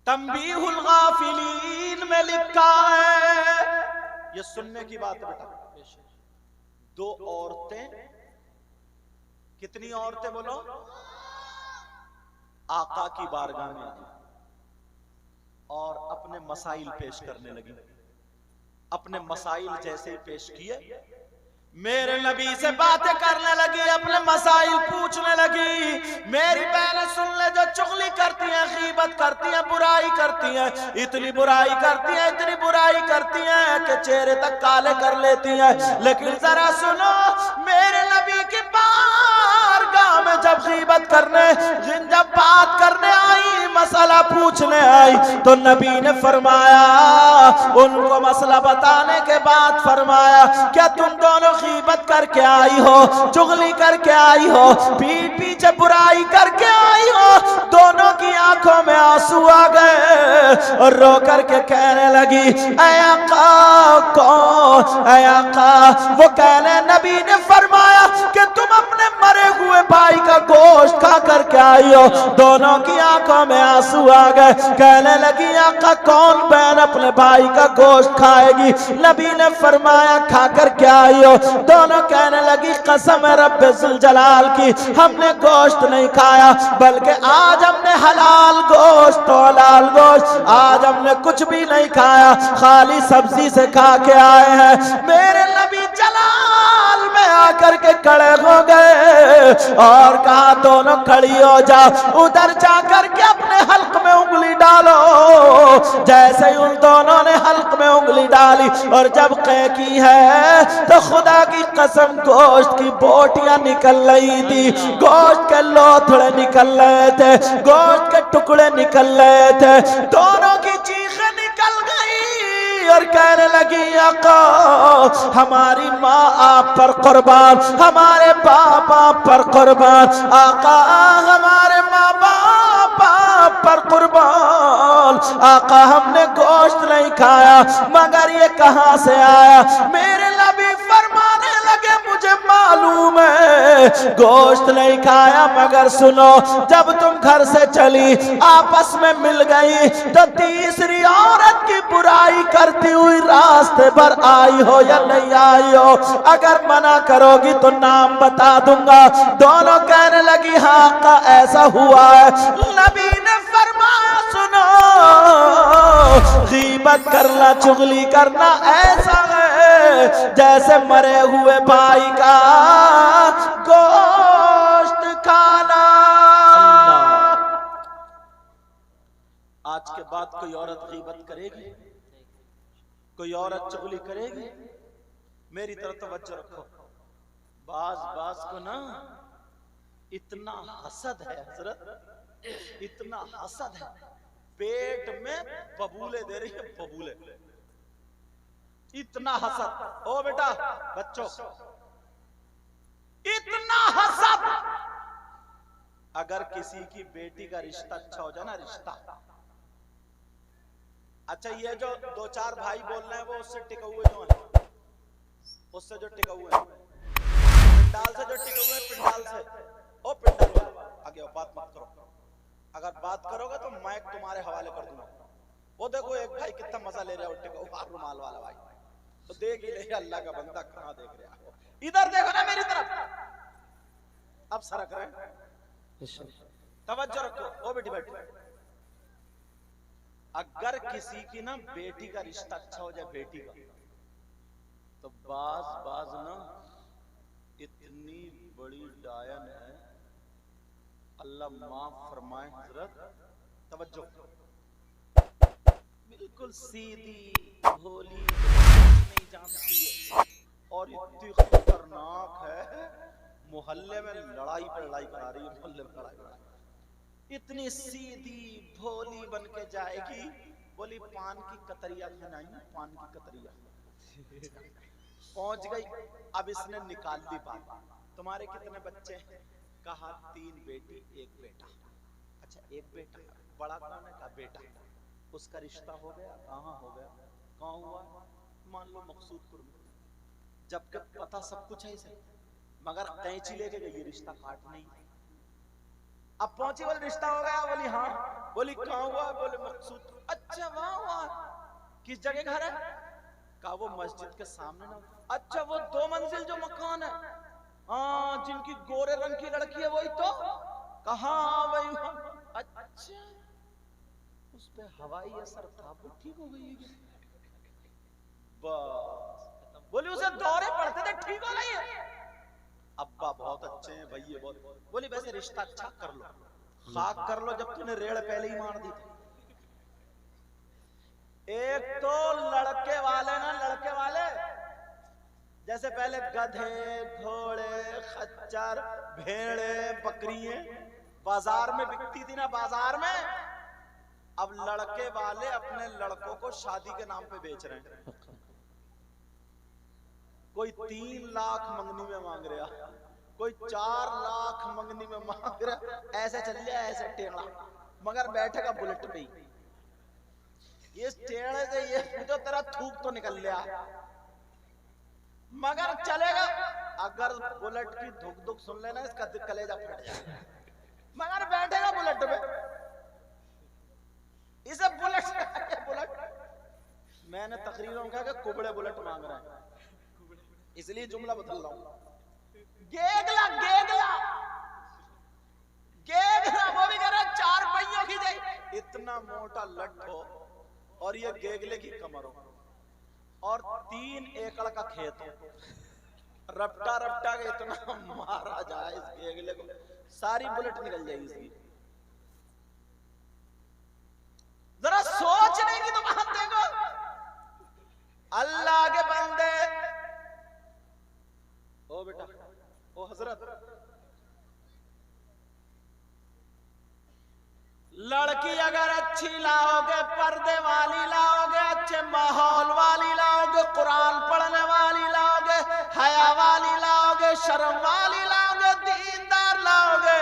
तंबीहुल गाफिलीन में लिखा है, ये सुनने की बात है बेटा। दो औरतें, कितनी औरतें बोलो, आका की बारगाह में आई और अपने मसाइल पेश करने लगी। अपने मसाइल जैसे ही पेश किए, मेरे नबी से बातें करने लगी, अपने मसाइल पूछने लगी। मेरी बहनें सुन ले, जो चुगली करती हैं, गीबत करती हैं, बुराई करती हैं, इतनी बुराई करती हैं, इतनी बुराई करती हैं कि चेहरे तक काले कर लेती हैं। लेकिन जरा सुनो, मेरे नबी की बारगाह में जब गीबत करने, जब बात करने आई, मसला पूछने आई, तो नबी ने फरमाया, उनको मसला बताने के बाद फरमाया, क्या तुम दोनों गीबत करके आई हो, चुगली करके आई हो, पीठ पीछे बुराई करके आई हो? दोनों की आंखों में आंसू आ गए और रो करके कहने लगी, ऐ आका कौन, ऐ आका? वो कहने, नबी ने फरमाया कि तुम अपने मरे हुए भाई का गोश्त खा करके आई हो। दोनों की आंखों में आंसू आ गए, कहने लगी, आका कौन बहन अपने भाई का गोश्त खाएगी? नबी ने फरमाया, खा कर क्या आई हो? दोनों कहने लगी, कसम है रब्बे जुल जलाल की, हमने गोश्त नहीं खाया, बल्कि आज हमने हलाल गोश्त, तो हलाल गोश्त, आज हमने कुछ भी नहीं खाया, खाली सब्जी से खा के आए हैं। मेरे नबी जलाल में आकर के खड़े हो गए और कहा, दोनों खड़ी हो जाओ, उधर जाकर के अपने हल्क में उंगली डालो। जैसे ही उन दोनों ने हल्क में उंगली डाली और जब कह की है, तो खुदा की कसम गोश्त की बोटियां निकल रही थी, गोश्त के लोथड़े निकल रहे थे, गोश्त के टुकड़े निकल रहे थे। दोनों की चीखें निकल गई और कहने लगी, आका हमारी माँ आप पर कुर्बान, हमारे बाप आप पर कुर्बान, आका हमारे माँ बाप आप पर कुर्बान, आका हमने गोश्त नहीं खाया, मगर ये कहां से आया? मेरे नबी फरमाने लगे, मुझे मालूम है गोश्त नहीं खाया, मगर सुनो, जब तुम घर से चली, आपस में मिल गई, तो तीसरी औरत की बुराई करती हुई रास्ते पर आई हो या नहीं आई हो? अगर मना करोगी तो नाम बता दूंगा। दोनों कहने लगी, हाँ का ऐसा हुआ है। नबी ने फरमाया, सुनो, गीबत करना, चुगली करना ऐसा है जैसे मरे हुए भाई का गोश्त खाना। आज के बाद कोई औरत गीबत करेगी, कोई औरत चुगली करेगी, मेरी तरफ तवज्जो रखो। बाज बाज को ना इतना हसद है हजरत, इतना हसद है, पेट में बबूले दे रही है, बबूले, इतना हसद। ओ बेटा बच्चों, इतना हसद। अगर किसी की बेटी का रिश्ता अच्छा हो जाए ना, रिश्ता अच्छा, ये जो दो चार भाई बोल रहे हैं वो उससे टिके हुए जो हैं, उससे जो टिके हुए हैं, पिंडाल से जो टिके हुए हैं, पिंडाल से, ओ पिंडाल आगे बात मत करो, अगर बात करोगे तो मैं तुम्हारे हवाले कर दूंगा। वो देखो एक भाई कितना मजा ले रहा है, टिके हुआ रुमाल वाला भाई, तो देख ही रहे अल्लाह का बंदा कहां देख रहा है, इधर देखो ना मेरी तरफ। अब सरक रहे, तवज्जो रखो। ओ बेटी बैठ, अगर किसी की ना बेटी का रिश्ता अच्छा हो जाए, बेटी का, तो बाज बाज ना इतनी बड़ी डायन है, अल्लाह माफ फरमाए हजरत, तवज्जो, बिल्कुल सीधी भोली, नहीं जानती है और इतनी खतरनाक है, मोहल्ले में लड़ाई पर लड़ाई करा रही है, मोहल्ले में लड़ाई करा रही है। इतनी सीधी भोली बन के जाएगी, बोली पान की कतरिया खिलाई, पान की कतरिया पहुंच गई। अब इसने निकाल ली बात, तुम्हारे कितने बच्चे हैं? कहा 3 बेटी 1 बेटा। अच्छा 1 बेटा, बड़ा कौन है? का बेटा। उसका रिश्ता हो गया? कहाँ हो गया? कहाँ हुआ? मान लो मकसूदपुर में। जबकि पता सब कुछ है इसे, मगर कैंची लेके गई, रिश्ता काट नहीं। अब पहुंची, बोले रिश्ता हो गया? बोली हाँ। बोली कहाँ हुआ? बोले मकसूद। अच्छा वहां हुआ, किस जगह घर है? कहा वो मस्जिद के सामने ना। अच्छा वो 2 मंजिल जो मकान है, हाँ जिनकी गोरे रंग की लड़की है वही तो? कहा वही। अच्छा उस पे हवाई असर था, वो ठीक हो गई है। बस बोली उसे दौरे पड़ते थे, ठीक हो गई है। अब्बा बहुत अच्छे हैं भैया बहुत। बोली वैसे रिश्ता अच्छा कर लो, खाक कर लो, जब तूने रेड़ पहले ही मार दी थी। एक तो लड़के वाले ना, लड़के वाले जैसे पहले गधे घोड़े खच्चर भेड़े बकरियां बाजार में बिकती थी ना, बाजार में, अब लड़के वाले अपने लड़कों को शादी के नाम पे बेच रहे हैं। कोई 3 लाख मंगनी में मांग रहा, कोई 4 लाख मंगनी में मांग रहा, ऐसे चल लिया ऐसे टेढ़ा, मगर बैठेगा बुलेट पे ही। ये टेढ़े से ये जो तेरा थूक तो निकल लिया, मगर चलेगा। अगर बुलेट की धुक धुक सुन लेना, इसका कलेजा फट जाएगा, मगर बैठेगा बुलेट पे। इसे बुलेट मैंने तकरीरों में कहा कि कुबड़े बुलेट मांग रहे हैं, इसलिए जुमला बदल रहा हूं। गेगला गेगला गेगला, वो भी कह रहा 4 पहियों की जाए, इतना मोटा लट हो और ये गेगले की कमर हो और 3 एकड़ का खेत हो, रपटा रपटा के इतना मारा जाए इस गेगले को, सारी बुलेट निकल जाएगी इसकी। जरा सोचने की तो बात देखो। अल्लाह के बंदे, ओ बेटा, ओ हजरत, लड़की अगर अच्छी लाओगे, पर्दे वाली लाओगे, अच्छे माहौल वाली लाओगे, कुरान पढ़ने वाली लाओगे, हया वाली लाओगे, शर्म वाली लाओगे, दीनदार लाओगे,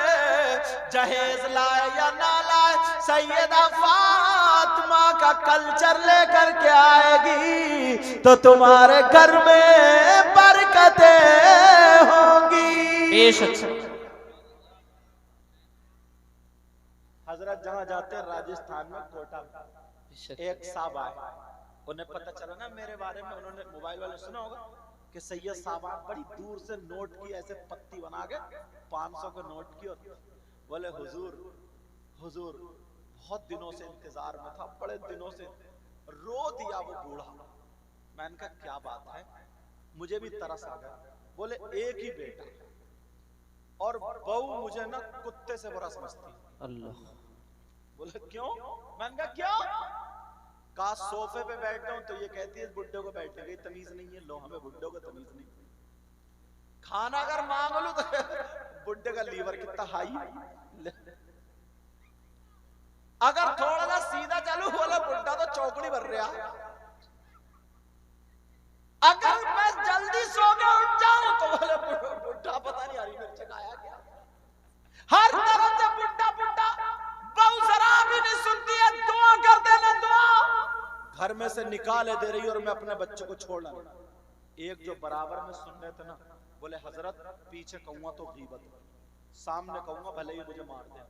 जहेज लाए या ना लाए, सैयदा फातिमा का कल्चर लेकर के आएगी तो तुम्हारे घर में बरकतें होंगी। हजरत जहां जाते हैं राजस्थान में कोटा में, एक साहब आए, उन्हें पता चला ना मेरे बारे में, उन्होंने मोबाइल वाले सुना होगा कि सैयद साहब बड़ी दूर से नोट की ऐसे पत्ती बना के 500 के नोट की, और बोले हुजूर हुजूर बहुत दिनों से इंतजार में था, बड़े दिनों से, रो दिया वो बूढ़ा। मैंने कहा क्या बात है, मुझे भी तरस आ गया। बोले एक ही बेटा और बहू मुझे ना कुत्ते से बुरा समझती। अल्लाह। बोले क्यों? मैंने कहा क्यों? कहा सोफे पे बैठता हूं तो ये कहती है बुड्ढे को बैठने की तमीज नहीं है। लो हमें बुड्ढों को तमीज नहीं। खाना अगर मांग लो तो बुड्ढे का लीवर कितना हाई, अगर थोड़ा सा सीधा चलू बोला बुड्ढा तो चौकड़ी भर रहा। अगर मैं जल्दी सो के उठ जाऊं तो बोले बुड्ढा पता नहीं हरी मिर्च खाया क्या। हर तरफ से बुड्ढा बुड्ढा, बहु जरा भी नहीं सुनती है, दुआ कर देना दुआ। घर में से निकाले दे रही और मैं अपने बच्चे को छोड़ रहा। एक जो बराबर में सुन रहे थे ना, बोले हजरत पीछे कहूंगा तो गीबत, सामने कहूंगा भले ही मुझे मार दे।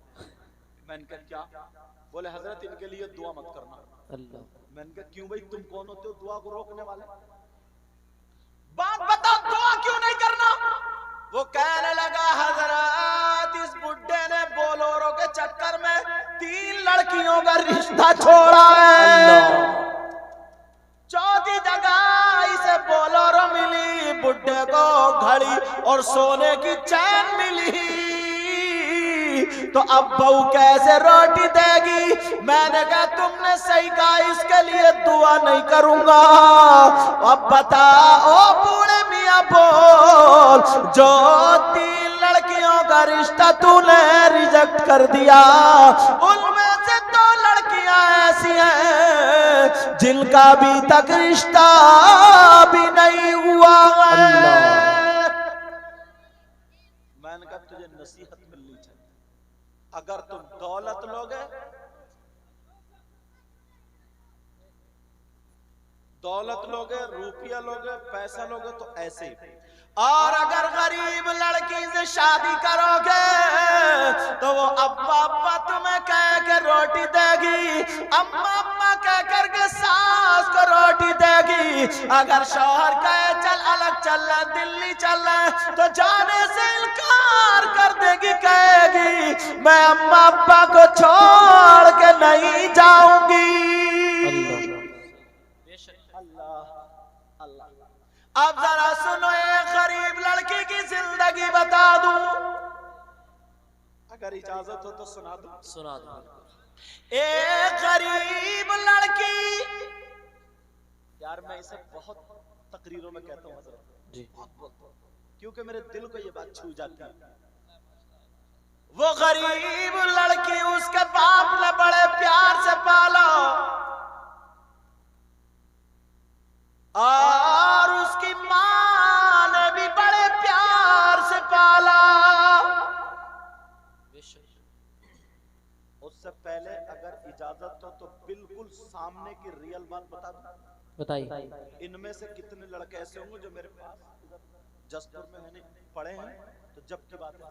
मैंने कहा क्या? बोले हजरत इनके लिए दुआ मत करना। अल्लाह। मैंने कहा क्यों भाई, तुम कौन होते हो दुआ को रोकने वाले? बात बताओ दुआ क्यों नहीं करना? वो कहने लगा हजरत इस बुड्ढे ने बोलोरो के चक्कर में 3 लड़कियों का रिश्ता छोड़ा है। चौथी जगह इसे बोलोरो मिली, बुड्ढे को घड़ी और सोने की चैन मिली, तो अब बहू कैसे रोटी देगी? मैंने कहा तुमने सही कहा, इसके लिए दुआ नहीं करूंगा। अब बता ओ बूढ़े मियां बोल, जो 3 लड़कियों का रिश्ता तूने रिजेक्ट कर दिया, उनमें से 2 लड़कियां ऐसी हैं जिनका अभी तक रिश्ता भी नहीं हुआ है। मैंने कहा तुझे नसीहत मिलनी चाहिए, अगर तुम दौलत लोगे, दौलत लोगे, रुपया लोगे, पैसा लोगे तो ऐसे ही। और अगर गरीब लड़की से शादी करोगे तो वो अब्बा अब्बा तुम्हें कह के रोटी देगी, अम्मा अम्मा कह करके सास को रोटी देगी। अगर शौहर कहे चल अलग चल रहा, दिल्ली चल रहा, तो जाने से इनकार कर देगी, कहेगी मैं अम्मा अब्बा को छोड़ के नहीं जाऊंगी। अब जरा सुनो, एक गरीब लड़की की जिंदगी बता दूं, अगर इजाजत हो तो सुना दूं। सुना दो। एक गरीब लड़की, यार मैं इसे बहुत तकरीरों में कहता हूं हजरत जी, क्योंकि मेरे दिल को ये बात छू जाती है। वो गरीब लड़की, उसके बाप ने बड़े प्यार से पाला और उसकी मां ने भी बड़े प्यार से पाला। उससे पहले अगर इजाजत हो तो बिल्कुल सामने की रियल बात बता दूं। बताइए। इनमें से कितने लड़के ऐसे होंगे जो मेरे पास जसपुर में मैंने पढ़े हैं, तो जब की बात है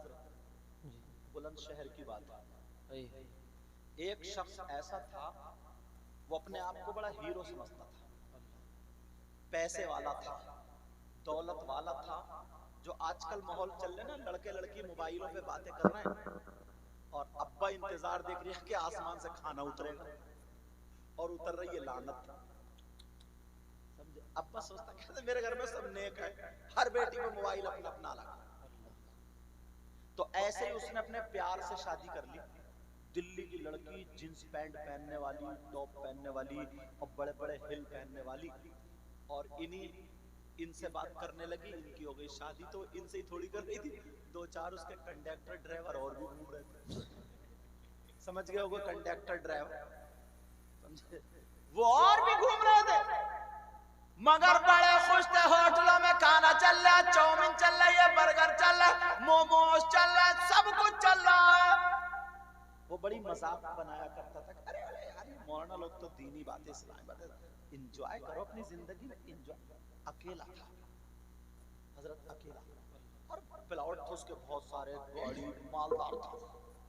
बुलंदशहर की बात है, एक शख्स ऐसा था, वो अपने आप को बड़ा हीरो समझता था, पैसे वाला था, दौलत वाला था। जो आजकल माहौल चल रहे ना, लड़के लड़की मोबाइलों पे बातें कर रहे हैं और अब्बा इंतजार देख रही है कि आसमान से खाना उतरेगा, और उतर रही है लानत। समझे? अब्बा सोचता कहते मेरे घर में सब नेक है, हर बेटी को मोबाइल अपना अपना लगा। तो ऐसे ही उसने अपने प्यार से शादी कर ली। दिल्ली की लड़की, जींस पैंट पहनने वाली, टॉप पहनने वाली और बड़े बड़े हिल पहनने वाली, और इनसे बात करने लगी। इनकी हो गई शादी, तो इनसे ही थोड़ी कर रही थी, दो चार उसके कंडक्टर ड्राइवर और भी घूम रहे थे। समझ गए होगा कंडक्टर ड्राइवर, समझे? वो और भी घूम रहे थे, मगर बड़े खुश थे। होटलों में खाना चल रहा है, चाउमीन चल रही है, बर्गर चल रहा है, मोमोज चल रहा है, सब कुछ चल रहा है। वो बड़ी मजाक बनाया करता था, अरे अरे यार ये मौलाना लोग तो दीनी बातें, इस्लामी बातें, एंजॉय करो अपनी जिंदगी में, एंजॉय। अकेला था हजरत, अकेला, और प्लॉट थे उसके बहुत सारे, गाड़ी मालदार था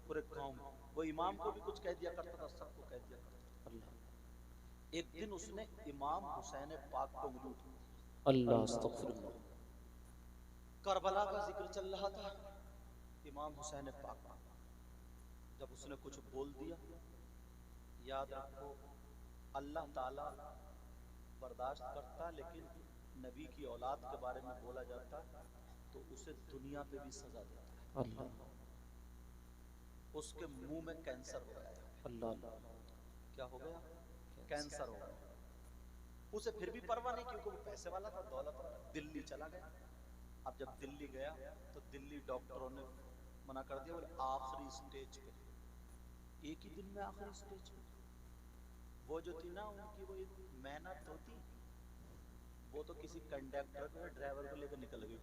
पूरे गांव में। वो इमाम को भी कुछ कह दिया करता था, सबको कह दिया करता था। एक दिन उसने इमाम हुसैन पाक को मौजूद, अल्लाह अस्तगफिरुल्लाह, करबला का जिक्र चल रहा था, इमाम हुसैन पाक, जब उसने कुछ बोल दिया, याद रखो अल्लाह ताला बर्दाश्त करता, लेकिन नबी की औलाद के बारे में बोला जाता तो उसे दुनिया पे भी सजा देता है। उसके मुंह में कैंसर हो गया। अल्लाह, क्या हो गया? कैंसर हो गया। उसे फिर भी परवाह नहीं, क्योंकि वो पैसे वाला था, दौलत वाला। दिल्ली चला गया। अब जब दिल्ली गया तो दिल्ली डॉक्टरों ने मना कर दिया, बोले आखिरी स्टेज पे, एक ही दिन में आखिरी स्टेज पे। वो जो थी ना उनकी, वो मेहनत होती, वो तो किसी कंडक्टर को, ड्राइवर को लेकर निकल गई।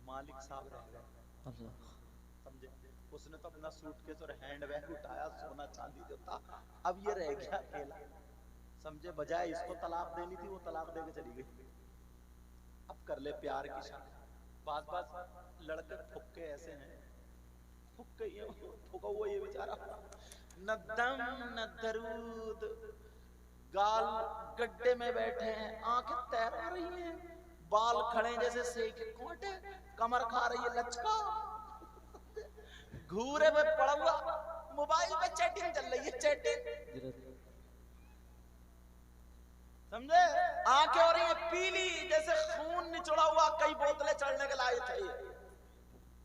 मालिक साहब रह गए, समझे? उसने तो अपना सूटकेस और हैंड बैग उठाया, सोना चांदी जो था, अब ये रह गया अकेला, समझे? बजाय इसको तलाक देनी थी, वो तलाक देके चली गई। अब कर ले प्यार की शादी। बात लड़के फुक्के ऐसे हैं, फुक्का हुआ ये बेचारा, न दम न दरूद, गाल गड्ढे में बैठे हैं, आंखें तैर रही हैं, बाल खड़े जैसे सेके कोटे, कमर खा रही है लचका, घूरे में पड़ा हुआ, मोबाइल पे चैटिंग चल रही है, चैटिंग, समझे? आंखें हो रही है पीली जैसे खून निचोड़ा हुआ, कई बोतलें चढ़ने के लायक है।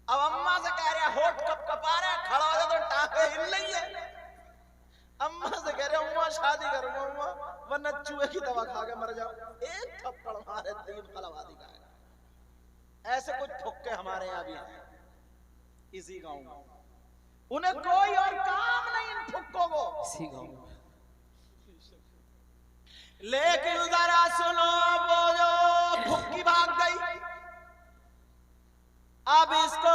अब अम्मा से कह रहे होठ कप कपा रहे, खड़ा हो जाए तो टांगे हिल रही है। अम्मा से कह रहे अम्मा शादी करूंगा अम्मा, वरना चूहे की दवा खा के मर जाओ। एक थप्पड़ मारे 3 कलवादी का। ऐसे कुछ फुक्के हमारे यहाँ भी हैं इसी गांव में, उन्हें कोई और काम नहीं इन फुक्कों को, इसी गांव में। लेकिन जरा सुनो, वो जो फुक्की भाग गई, अब इसको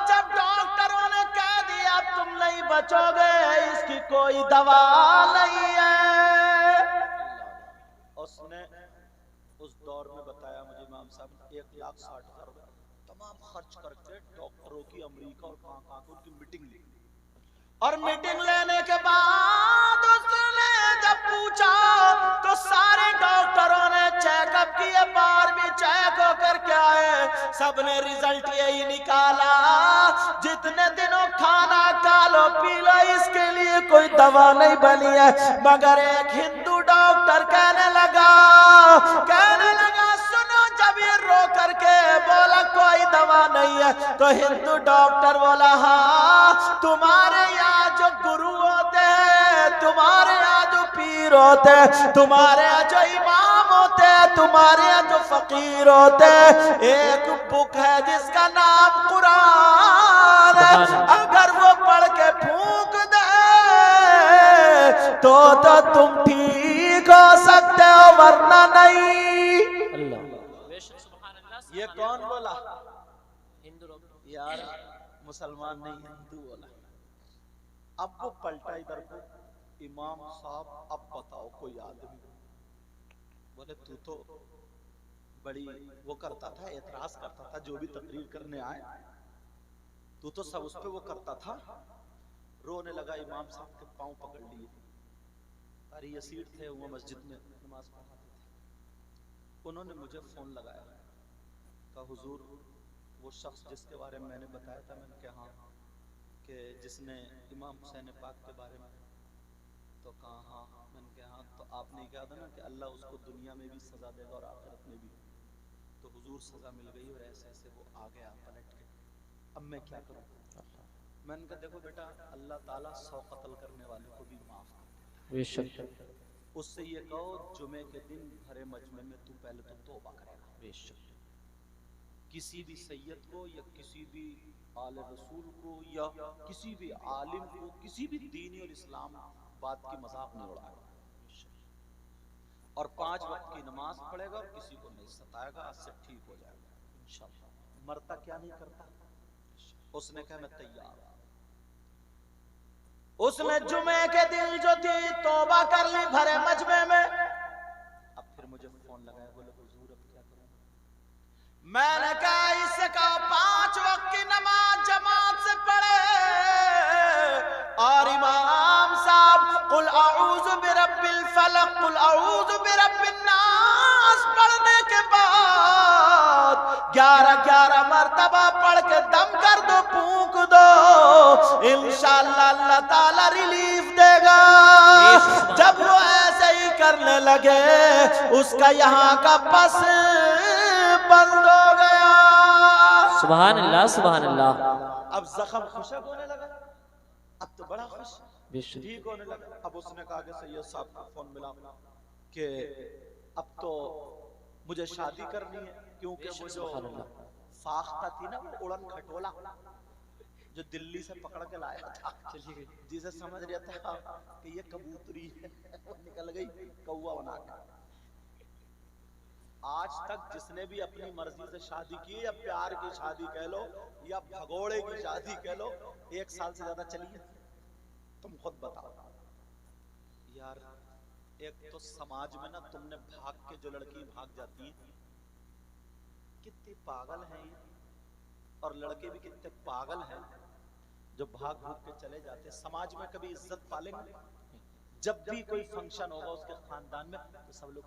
जब डॉक्टरों ने कह दिया तुम नहीं बचोगे, इसकी कोई दवा नहीं है, उस दौर में बताया मुझे इमाम साहब ने 1,60,000 रुपए तमाम खर्च करके डॉक्टरों की अमेरिका और कहां की उनकी मीटिंग ली। और मीटिंग लेने के बाद उसने जब पूछा तो सारे डॉक्टरों ने चेकअप किए, बार भी चेक होकर के आए, सबने रिजल्ट यही निकाला, जितने दिनों खाना खा लो पी लो इसके लिए कोई दवा नहीं बनी है। मगर एक हिंदू डॉक्टर कहने लगा सुनो, जब ये रो करके बोला कोई दवा नहीं है, तो हिंदू डॉक्टर बोला हाँ, तुम्हारे यहाँ जो गुरु होते हैं, तुम्हारे यहाँ जो पीर होते हैं, तुम्हारे यहाँ जो इमाम होते हैं, तुम्हारे यहाँ जो फकीर होते हैं, एक बुक है जिसका नाम कुरान है, अगर वो पढ़ के फूंक दे तो तुम ठीक हो सकते हो वरना नहीं। ये कौन बोला? हिंदू यार मुसलमान नहीं, हिंदू बोला। अब वो पलटा इधर को, इमाम साहब अब बताओ कोई आदमी, बोले तू तो बड़ी वो करता था, एतराज करता था जो भी तकरीर करने आए, तू तो सब उस पे वो करता था। रोने लगा, इमाम साहब के पांव पकड़ लिए। अरे यसीर थे वो मस्जिद में नमाज पढ़ाते थे। उन्होंने मुझे फोन लगाया, कहा हुजूर वो शख्स जिसके बारे में मैंने बताया था, मैंने कहा हाँ, कि जिसने इमाम हुसैन पाक के बारे में, तो कहा हाँ, मैंने कहा हाँ, तो आपने कहा था ना कि अल्लाह उसको दुनिया में भी सजा देगा और आखिरत में भी, तो हुजूर सजा मिल गई और ऐसे ऐसे वो आ गया पलट के, अब मैं क्या करूं? मैंने कहा देखो बेटा, अल्लाह ताला 100 कत्ल करने वाले को भी माफ कर देता है। उससे ये कहो जुमे के दिन भरे मजमे में तू पहले तो तौबा करेगा। बेशक किसी भी सैयद को या किसी भी आले रसूल को या किसी भी आलिम को किसी भी दीनी और इस्लाम बात की मजाक नहीं उड़ाएगा, और 5 वक्त की नमाज पढ़ेगा और किसी को नहीं सताएगा, आज से ठीक हो जाएगा इंशाअल्लाह। मरता क्या नहीं करता? उसने कहा मैं तैयार। उसने जुमे के दिन जो थी तौबा कर ली भरे मजमे में। अब फिर मुझे फोन लगाया, बोले हुजूर अब क्या करूं? मैंने कहा इससे कहा 5 वक्त की नमाज जमात से पढ़े, और इमाम साहब कुल अऊज़ु बिरब्बिल फलक कुल अऊज़ु बिरब्बिन नास पढ़ने के बाद 11 मरतबा पढ़ के दम कर दो, फूंक दो, इंशाअल्लाह अल्लाह ताला रिलीफ देगा। जब वो ऐसे ही करने लगे, उसका यहाँ का पस बंद हो गया। सुभान अल्लाह, सुभान अल्लाह। अब जख्म खुशक होने लगा, अब तो बड़ा खुश ठीक होने लगा। अब उसने कहा कि सैयद साहब का फोन मिला कि अब तो मुझे शादी करनी है, क्योंकि वो जो फाख्ता थी ना, वो उड़न खटोला जो दिल्ली से पकड़ के लाया था, जिसे समझ रहा था कि ये कबूतरी है, वो निकल गई कौवा बना के। आज तक जिसने भी अपनी मर्जी से शादी की, या प्यार की शादी कह लो या भगोड़े की शादी कह लो, 1 साल से ज्यादा चली है? तुम खुद बताओ यार। एक तो समाज में ना तुमने भाग के जो लड़की भाग जाती है, कितने पागल हैं ये, और लड़के भी कितने पागल हैं जो भाग भाग के चले जाते। समाज में कभी इज्जत पालेंगे? जब भी कोई फंक्शन होगा उसके खानदान में, तो सब लोग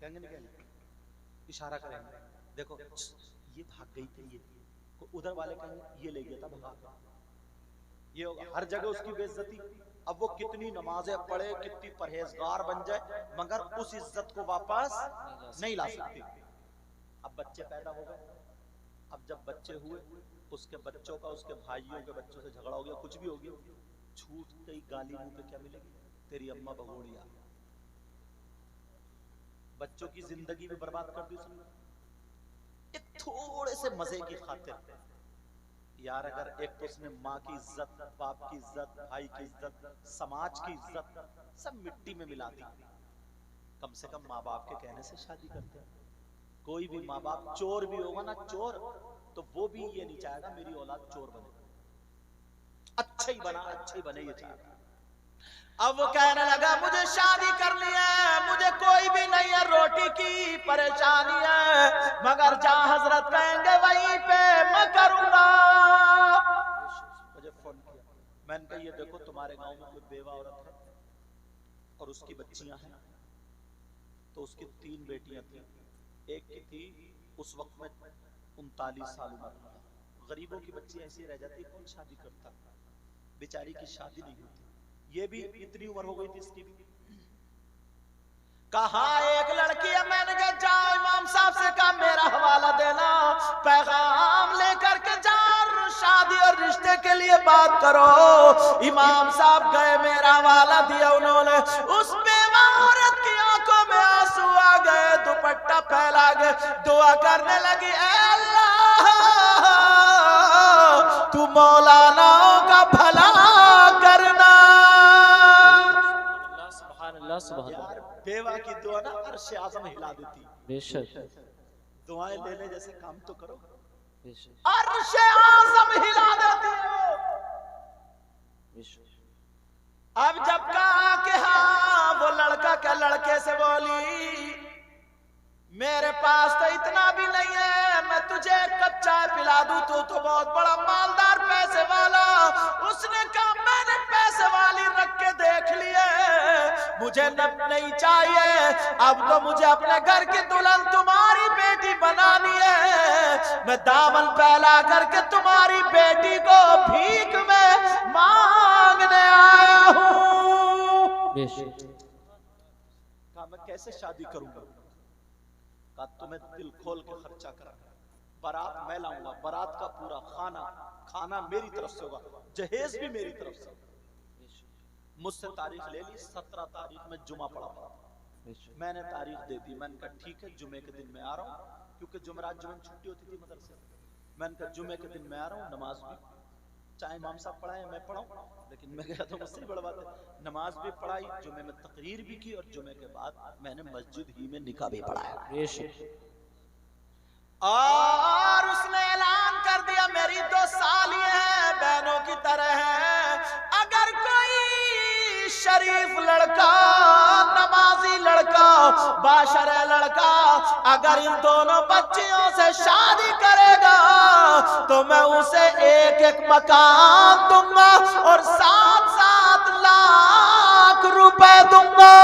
कहेंगे नहीं, कहेंगे इशारा करेंगे, देखो ये भाग गई थी, ये उधर वाले कहेंगे ये ले गया था भगा, ये होगा हर जगह उसकी बेइज्जती। अब वो कितनी नमाजें पढ़े, कितनी परहेजगार बन जाए, मगर उस इज्जत को वापस नहीं ला सकती। अब बच्चे पैदा हो गए, अब जब बच्चे हुए, उसके बच्चों का उसके भाइयों के बच्चों से झगड़ा हो गया, कुछ भी हो गया, छूट गई गाली मुंह पे क्या मिलेगी? तेरी अम्मा भगोड़िया। बच्चों की जिंदगी भी बर्बाद कर दी उसने, एक थोड़े से मजे की खातिर। यार अगर एक तो उसने माँ की इज्जत, बाप की इज्जत, भाई की इज्जत, समाज की इज्जत सब मिट्टी में मिला दी, कम से कम माँ बाप के कहने से शादी करते हैं। कोई भी माँ बाप चोर भी होगा ना, चोर, तो वो भी ये नहीं चाहेगा मेरी औलाद चोर बने, अच्छा ही बना, अच्छा ही बने ये चाहेगा। अब वो कहने लगा मुझे शादी करनी है, मुझे कोई भी नहीं है, रोटी की परेशानी है, मगर जहां हजरत कहेंगे वहीं पे मैं करूंगा। मुझे फोन किया, मैंने कहा ये देखो तुम्हारे गांव में कोई बेवा औरत है और उसकी बच्चियां हैं। तो उसकी 3 बेटियां थी, एक की थी उस वक्त में 39 साल उम्र था। गरीबों की बच्ची ऐसी रह जाती, कौन शादी करता, बेचारी की शादी नहीं होती। ये भी इतनी उम्र हो गई थी इसकी भी। कहा एक लड़की है, मैंने कहा जाओ इमाम साहब से कहा मेरा हवाला देना, पैगाम लेकर के जाओ, शादी और रिश्ते के लिए बात करो। इमाम साहब गए, मेरा हवाला दिया उन्होंने। उस बेवा औरत की आंखों में आंसू आ गए, दुपट्टा फैला गए, दुआ करने लगी, ऐ अल्लाह तू मौलानाओं का भला करना। यार बेवा की दुआ ना अर्श आज़म हिला देती। बेशक दुआएं लेने जैसे काम तो करो, बेशक अर्श आज़म हिला देती हो। बेशक। अब जब कहा कि हाँ, वो लड़का क्या लड़के से बोली मेरे पास तो इतना भी नहीं है, मैं तुझे एक कप चाय पिला दूं, तू तो बहुत बड़ा मालदार पैसे वाला। उसने कहा मैंने पैसे वाली रख के देख लिए, मुझे नहीं चाहिए, अब तो मुझे अपने घर की दुल्हन तुम्हारी बेटी बनानी है। मैं दामन फैला करके तुम्हारी बेटी को भीख में मांगने आया हूं। कहा मैं कैसे शादी करूंगा? कहा तुम्हें दिल खोल के खर्चा करा, बारात मैं लाऊंगा, बारात का पूरा खाना मेरी तरफ से होगा, जहेज भी मेरी तरफ से। मुझसे तारीख ले ली, 17 तारीख में जुमा पड़ा। मैंने तारीख दे दी, मैंने कहा ठीक है जुमे के दिन मैं आ रहा हूँ, क्योंकि जुमेरात जुमे छुट्टी होती थी मदरसे। मैंने कहा जुमे के दिन मैं आ रहा हूँ, नमाज भी चाहे इमाम साहब पढ़ाए मैं पढ़ाऊं, लेकिन मैं गया तो मुझसे बड़ा बात है, नमाज भी पढ़ाई, जुमे में तकरीर भी की, और जुमे के बाद मैंने मस्जिद ही में निकाह भी पढ़ाया। और उसने ऐलान कर दिया मेरी 2 साली हैं, बहनों की तरह हैं, अगर कोई शरीफ लड़का, नमाजी लड़का, बाशरे लड़का अगर इन दोनों बच्चियों से शादी करेगा तो मैं उसे 1-1 मकान दूंगा और 7-7 लाख रुपए दूंगा।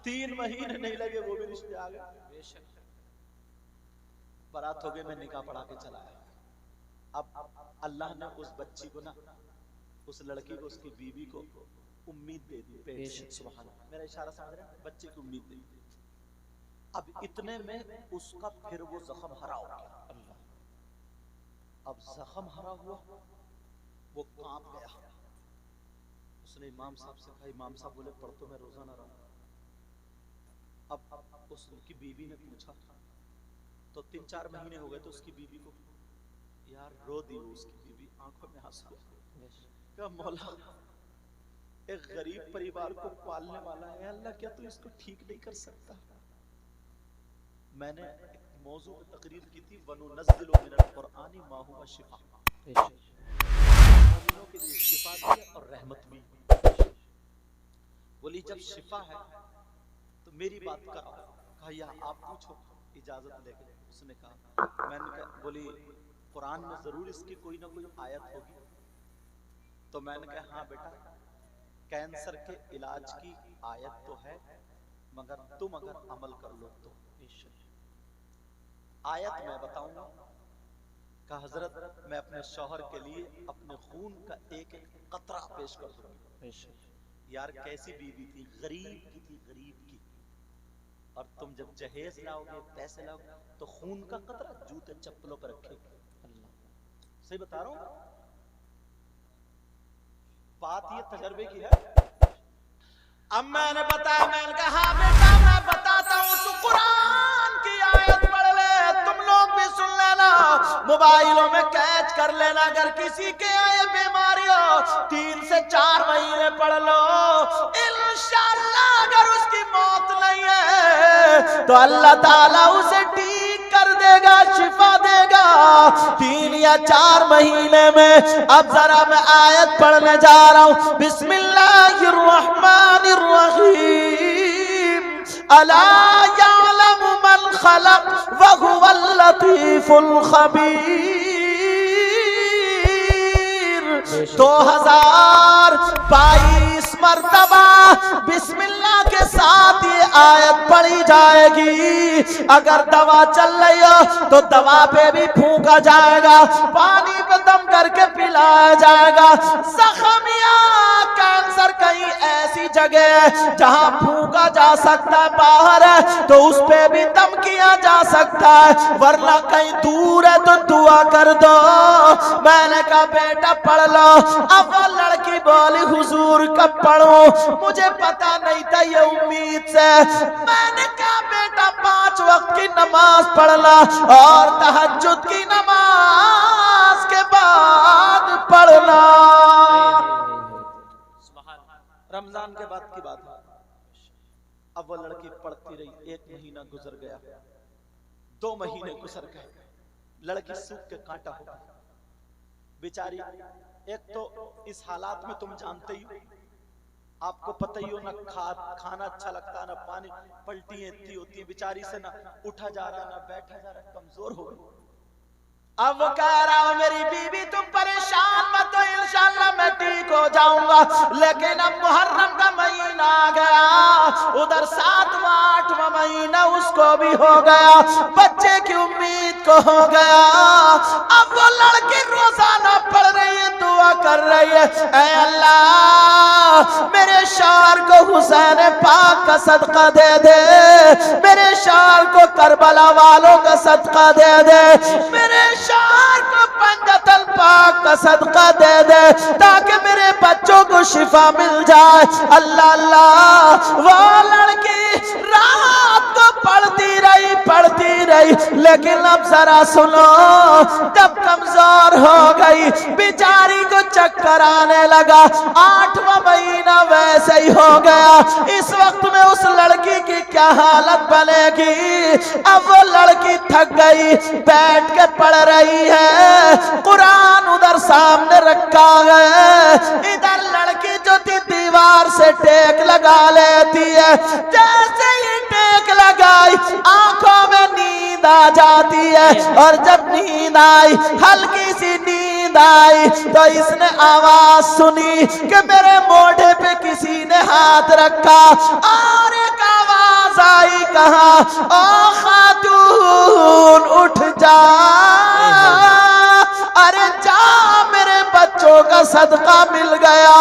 3 महीने नहीं लगे, वो भी रिश्ते आ गए। बारात हो गई, मैं निकाह पढ़ा के चला आया। अब अल्लाह ने उस बच्ची को ना, उस लड़की को, उसकी बीवी को उम्मीद दे दी पेट से। सुभान अल्लाह, मेरा इशारा समझ रहे हैं? बच्चे की उम्मीद दे दी। अब इतने में उसका फिर वो जख्म हरा हो गया। अब जख्म हरा हुआ, वो कांप गया। उसने इमाम साहब से कहा, इमाम साहब बोले पढ़ तो मैं रोजाना रहा। अब उसकी बीवी ने पूछा, तो 3-4 महीने हो गए, तो उसकी बीवी को यार रो दी। उसकी बीवी आंखों में आंसू, क्या मौला एक गरीब परिवार को पालने वाला है, अल्लाह क्या तू इसको ठीक नहीं कर सकता? मैंने एक मौजू पे तकरीर की थी, वनुनज़्ज़िलु मिनल कुरआनी मा हुवा शिफा, मोमिनों के लिए शिफा भी है और रहमत भी। बोली जब शिफा है तो मेरी बात कराओ। कहा या आप पूछो, इजाजत लेके। उसने कहा, मैंने कहा, बोली कुरान में जरूर इसकी कोई ना कोई आयत होगी। तो मैंने कहा हाँ बेटा, कैंसर के इलाज की आयत तो है, मगर तुम अगर अमल कर लो तो। आयत मैं बताऊंगा। कहा हजरत मैं अपने शौहर के लिए अपने खून का 1-1 कतरा पेश कर दूंगी। यार कैसी बीवी थी, गरीब की थी, गरीब की। और तुम जब जहेज लाओगे, पैसे लाओगे, तो खून का कतरा जूते चप्पलों पर रखेगी। सही बता रहा हूं, बात ये तजर्बे की है। अब मैंने बताया, मैंने कहा हाँ बेटा मैं बताता हूं, तू कुरान की आयत पढ़ ले, तुम लोग भी सुन लेना, मोबाइलों में कैच कर लेना। अगर किसी के आए बीमारी हो, 3 से 4 महीने पढ़ लो, इंशाअल्लाह अगर उसकी मौत नहीं है तो अल्लाह ताला उसे ठीक कर देगा। देगा, शिफा देगा 3 या 4 महीने में। अब जरा मैं आयत पढ़ने जा रहा हूं। बिस्मिल्लाहिर्रहमानिर्रहीम। अला यअलमु मन खलक व हुवल लतीफुल खबीर। 2022 मर्तबा बिस्मिल्लाह के साथ ये आयत पढ़ी जाएगी। अगर दवा चल रही हो तो दवा पे भी फूंका जाएगा, पानी पे दम करके पिलाया जाएगा। जख्मिया कैंसर कहीं ऐसी जगह है जहां फूंका जा सकता है, बाहर है तो उस पे भी दम किया जा सकता है, वरना कहीं दूर है तो दुआ कर दो। मैंने कहा बेटा पढ़ लो। अब वो लड़की बोली हुजूर कब पढ़ूं, मुझे पता नहीं था ये उम्मीद से। मैंने कहा बेटा 5 वक्त की नमाज पढ़ना और तहज्जुद की नमाज के बाद पढ़ना। रमजान के बाद की बात है। अब वो लड़की पढ़ती रही, 1 महीना गुजर गया, 2 महीने गुजर गए, लड़की सूख के कांटा हो गई बेचारी। एक तो इस हालात में तुम जानते ही हो, आपको पता ही हो ना खाना अच्छा लगता ना पानी, पलटी इतनी होती है बेचारी से, ना उठा जा रहा ना बैठा जा रहा, कमजोर हो गई। अब वो कह रहा हो मेरी बीवी तुम परेशान मत हो, इंशाल्लाह मैं ठीक हो जाऊंगा। लेकिन अब मुहर्रम का महीना आ गया, उधर 7वां 8वां महीना उसको भी हो गया, बच्चे की उम्मीद को हो गया। अब वो लड़की रोजाना पढ़ रही है, दुआ कर रही है, ऐ अल्लाह मेरे शौहर को हुसैन पाक का सदका दे दे, मेरे शौहर को करबला वालों का सदका दे दे, मेरे शौहर को पंजतल पाक का सदका दे दे, ताकि मेरे बच्चों को शिफा मिल जाए। अल्लाह अल्लाह। वो लड़की रात को पढ़ती रही, लेकिन अब जरा सुनो, जब कमजोर हो गई बेचारी को चक्कर आने लगा, 8वां महीना वैसे ही हो गया। इस वक्त में उस लड़की की क्या हालत बनेगी। अब वो लड़की थक गई, बैठ के पढ़ रही है, कुरान उधर सामने रखा है, इधर लड़की जो थी दीवार से टेक लगा लेती है। जैसे ही टेक लगाई आंखों में नींद आ जाती है, और जब नींद आई, हल्की सी नींद आई, तो इसने आवाज सुनी कि मेरे मोढ़े पे किसी ने हाथ रखा, और एक आवाज आई, कहा ओ खातून उठ जा, अरे जा मेरे बच्चों का सदका मिल गया।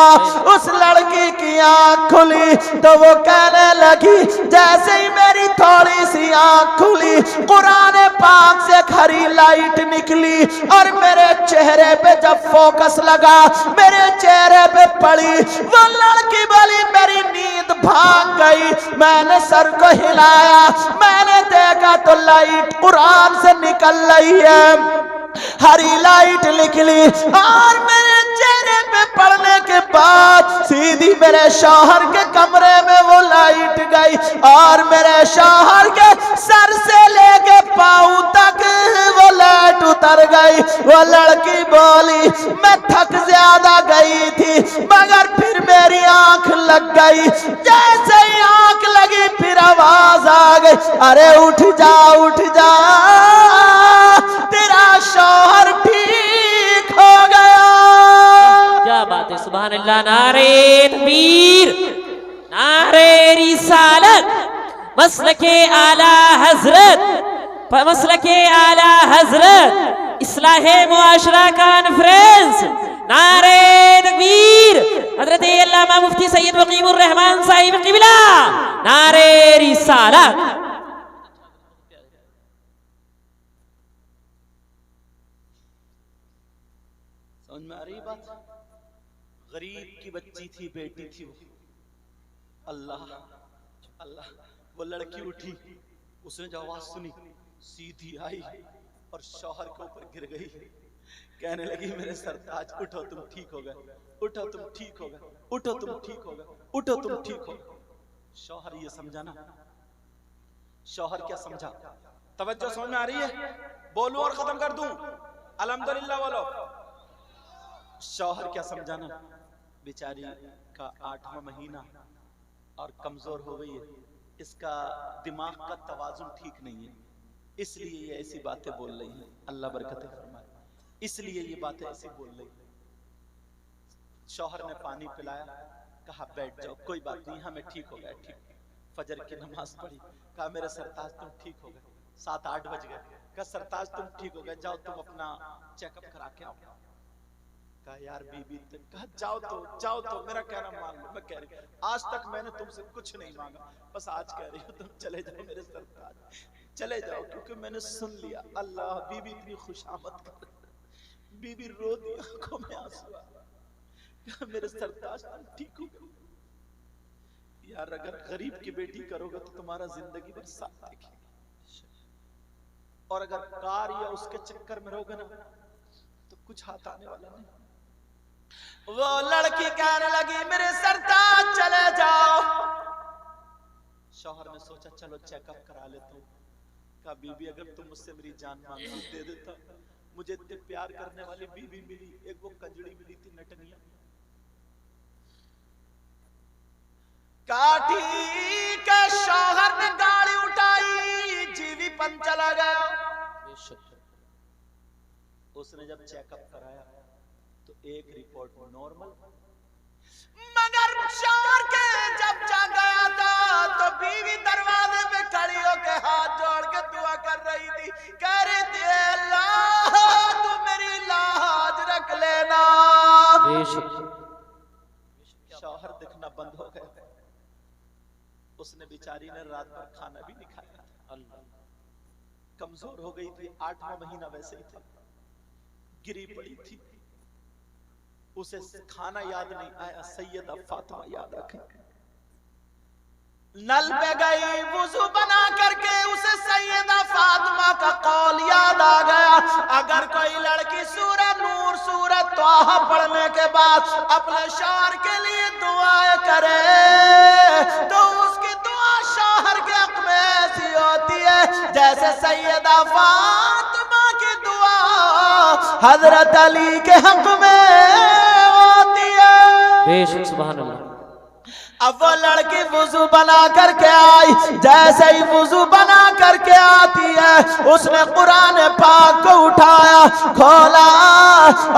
उस लड़की की आंख खुली तो वो कहने लगी, जैसे ही मेरी थोड़ी सी आंख खुली, कुरान पाक से हरी लाइट निकली, और मेरे चेहरे पे जब फोकस लगा, मेरे चेहरे पे पड़ी, वो लड़की बोली मेरी नींद भाग गई। मैंने सर को हिलाया, मैंने देखा तो लाइट कुरान से निकल रही है, हरी लाइट निकली, और मेरे चेहरे पे पड़ने के बाद सीधी मेरे शौहर के कमरे में वो लाइट गई, और मेरे शौहर के सर से लेके पांव तक वो लाइट उतर गई। वो लड़की बोली मैं थक ज्यादा गई थी, मगर फिर मेरी आंख लग गई। जैसे ही आंख लगी फिर आवाज आ गई, अरे उठ जा उठ जा, तेरा शौहर ठीक हो गया। क्या बात है, सुभान अल्लाह। नारे तकबीर, नारे रिसालत, मसलके आला हजरत, मसलके आला हजरत, इस्लाहे मुआशरा कॉन्फ्रेंस। नारे तकबीर, हजरत अल्लामा मुफ्ती सैयद वकीमुर रहमान साहिब क़िबला। नारे रिसालत। समझ में आ रही बात? गरीब की बच्ची थी, बेटी थी वो। अल्लाह अल्लाह। वो लड़की उठी, उसने जो आवाज सुनी सीधी आई और शौहर के ऊपर गिर गई, कहने लगी मेरे सरताज उठो तुम ठीक हो गए, उठो तुम ठीक हो गए, उठो तुम ठीक हो गए, उठो तुम ठीक हो गए। शौहर ये समझा ना, शौहर क्या समझा, तवज्जो समझ में आ रही है? बोलूं और खत्म कर दूं? अल्हम्दुलिल्लाह बोलो। शौहर क्या समझाना, बेचारी का 8वां महीना और कमजोर हो गई है, इसका दिमाग का तवाजुन ठीक नहीं है, इसलिए ये ऐसी बातें बोल रही हैं। अल्लाह बरकतें फरमाए, इसलिए ये बातें ऐसी बोल रही हैं। शौहर ने पानी पिलाया, कहा बैठ जाओ, कोई बात नहीं, हमें ठीक हो गया। ठीक, फजर की नमाज पढ़ी, कहा मेरे सरताज तुम ठीक हो गए। 7-8 बज गए, कहा सरताज तुम ठीक हो गए, जाओ तुम अपना चेकअप करा के आओ। कहा यार बीबी, कहा जाओ तो मेरा कहना मान लो। मैं कह रही आज तक मैंने तुमसे कुछ नहीं मांगा, बस आज कह रही हूँ तुम चले जाओ मेरे सरताज, चले जाओ, क्योंकि मैंने सुन लिया। अल्लाह, बीबी इतनी खुशामद कर, बीबी रो दी, आंखों में आंसू आ, मेरे सरताज तुम ठीक हो गए। यार अगर गरीब की बेटी करोगे तो तुम्हारा जिंदगी भर साथ देखेगी, और अगर कार या उसके चक्कर में रहोगे ना तो कुछ हाथ आने वाला नहीं। वो लड़की कहने लगी मेरे सरताज चले जाओ। शौहर ने सोचा चलो चेकअप करा लेता हूँ। कहा बीबी अगर तुम मुझसे मेरी जान मांगती दे देता, मुझे इतने प्यार करने वाली बीबी मिली, एक वो कंजड़ी मिली थी नटनिया। काठी के शौहर ने गाड़ी उठाई, जीवीपन चला गया। उसने जब चेकअप कराया तो एक रिपोर्ट नॉर्मल, मगर शौहर के जब जा गया था तो बीवी दरवाजे पे खड़ी होके हाथ जोड़ के दुआ कर रही थी, कह रही थी अल्लाह तू मेरी लाज रख लेना। शौहर दिखना बंद हो गया, उसने बेचारी ने रात भर खाना भी नहीं खाया। अल्लाह, कमजोर हो गई थी, 8वां महीना वैसे ही था, गिरी पड़ी थी, उसे खाना याद नहीं आया। सैयदा फातिमा याद रखें, नल पे गई वुजू बना करके, उसे सैयदा फातिमा का कौल याद आ गया, अगर कोई लड़की सूरह नूर सूरह तौहा पढ़ने के बाद अपने शौहर के लिए दुआएं करे तो उसकी दुआ शौहर के हक में ऐसी होती है जैसे सैयदा फातिमा की दुआ हजरत अली के हक में होती है। बेशक, सुभान अल्लाह। अब वो लड़की वुजू बना करके आई, जैसे ही वुजू बना करके आती है उसने कुरान पाक को उठाया, खोला,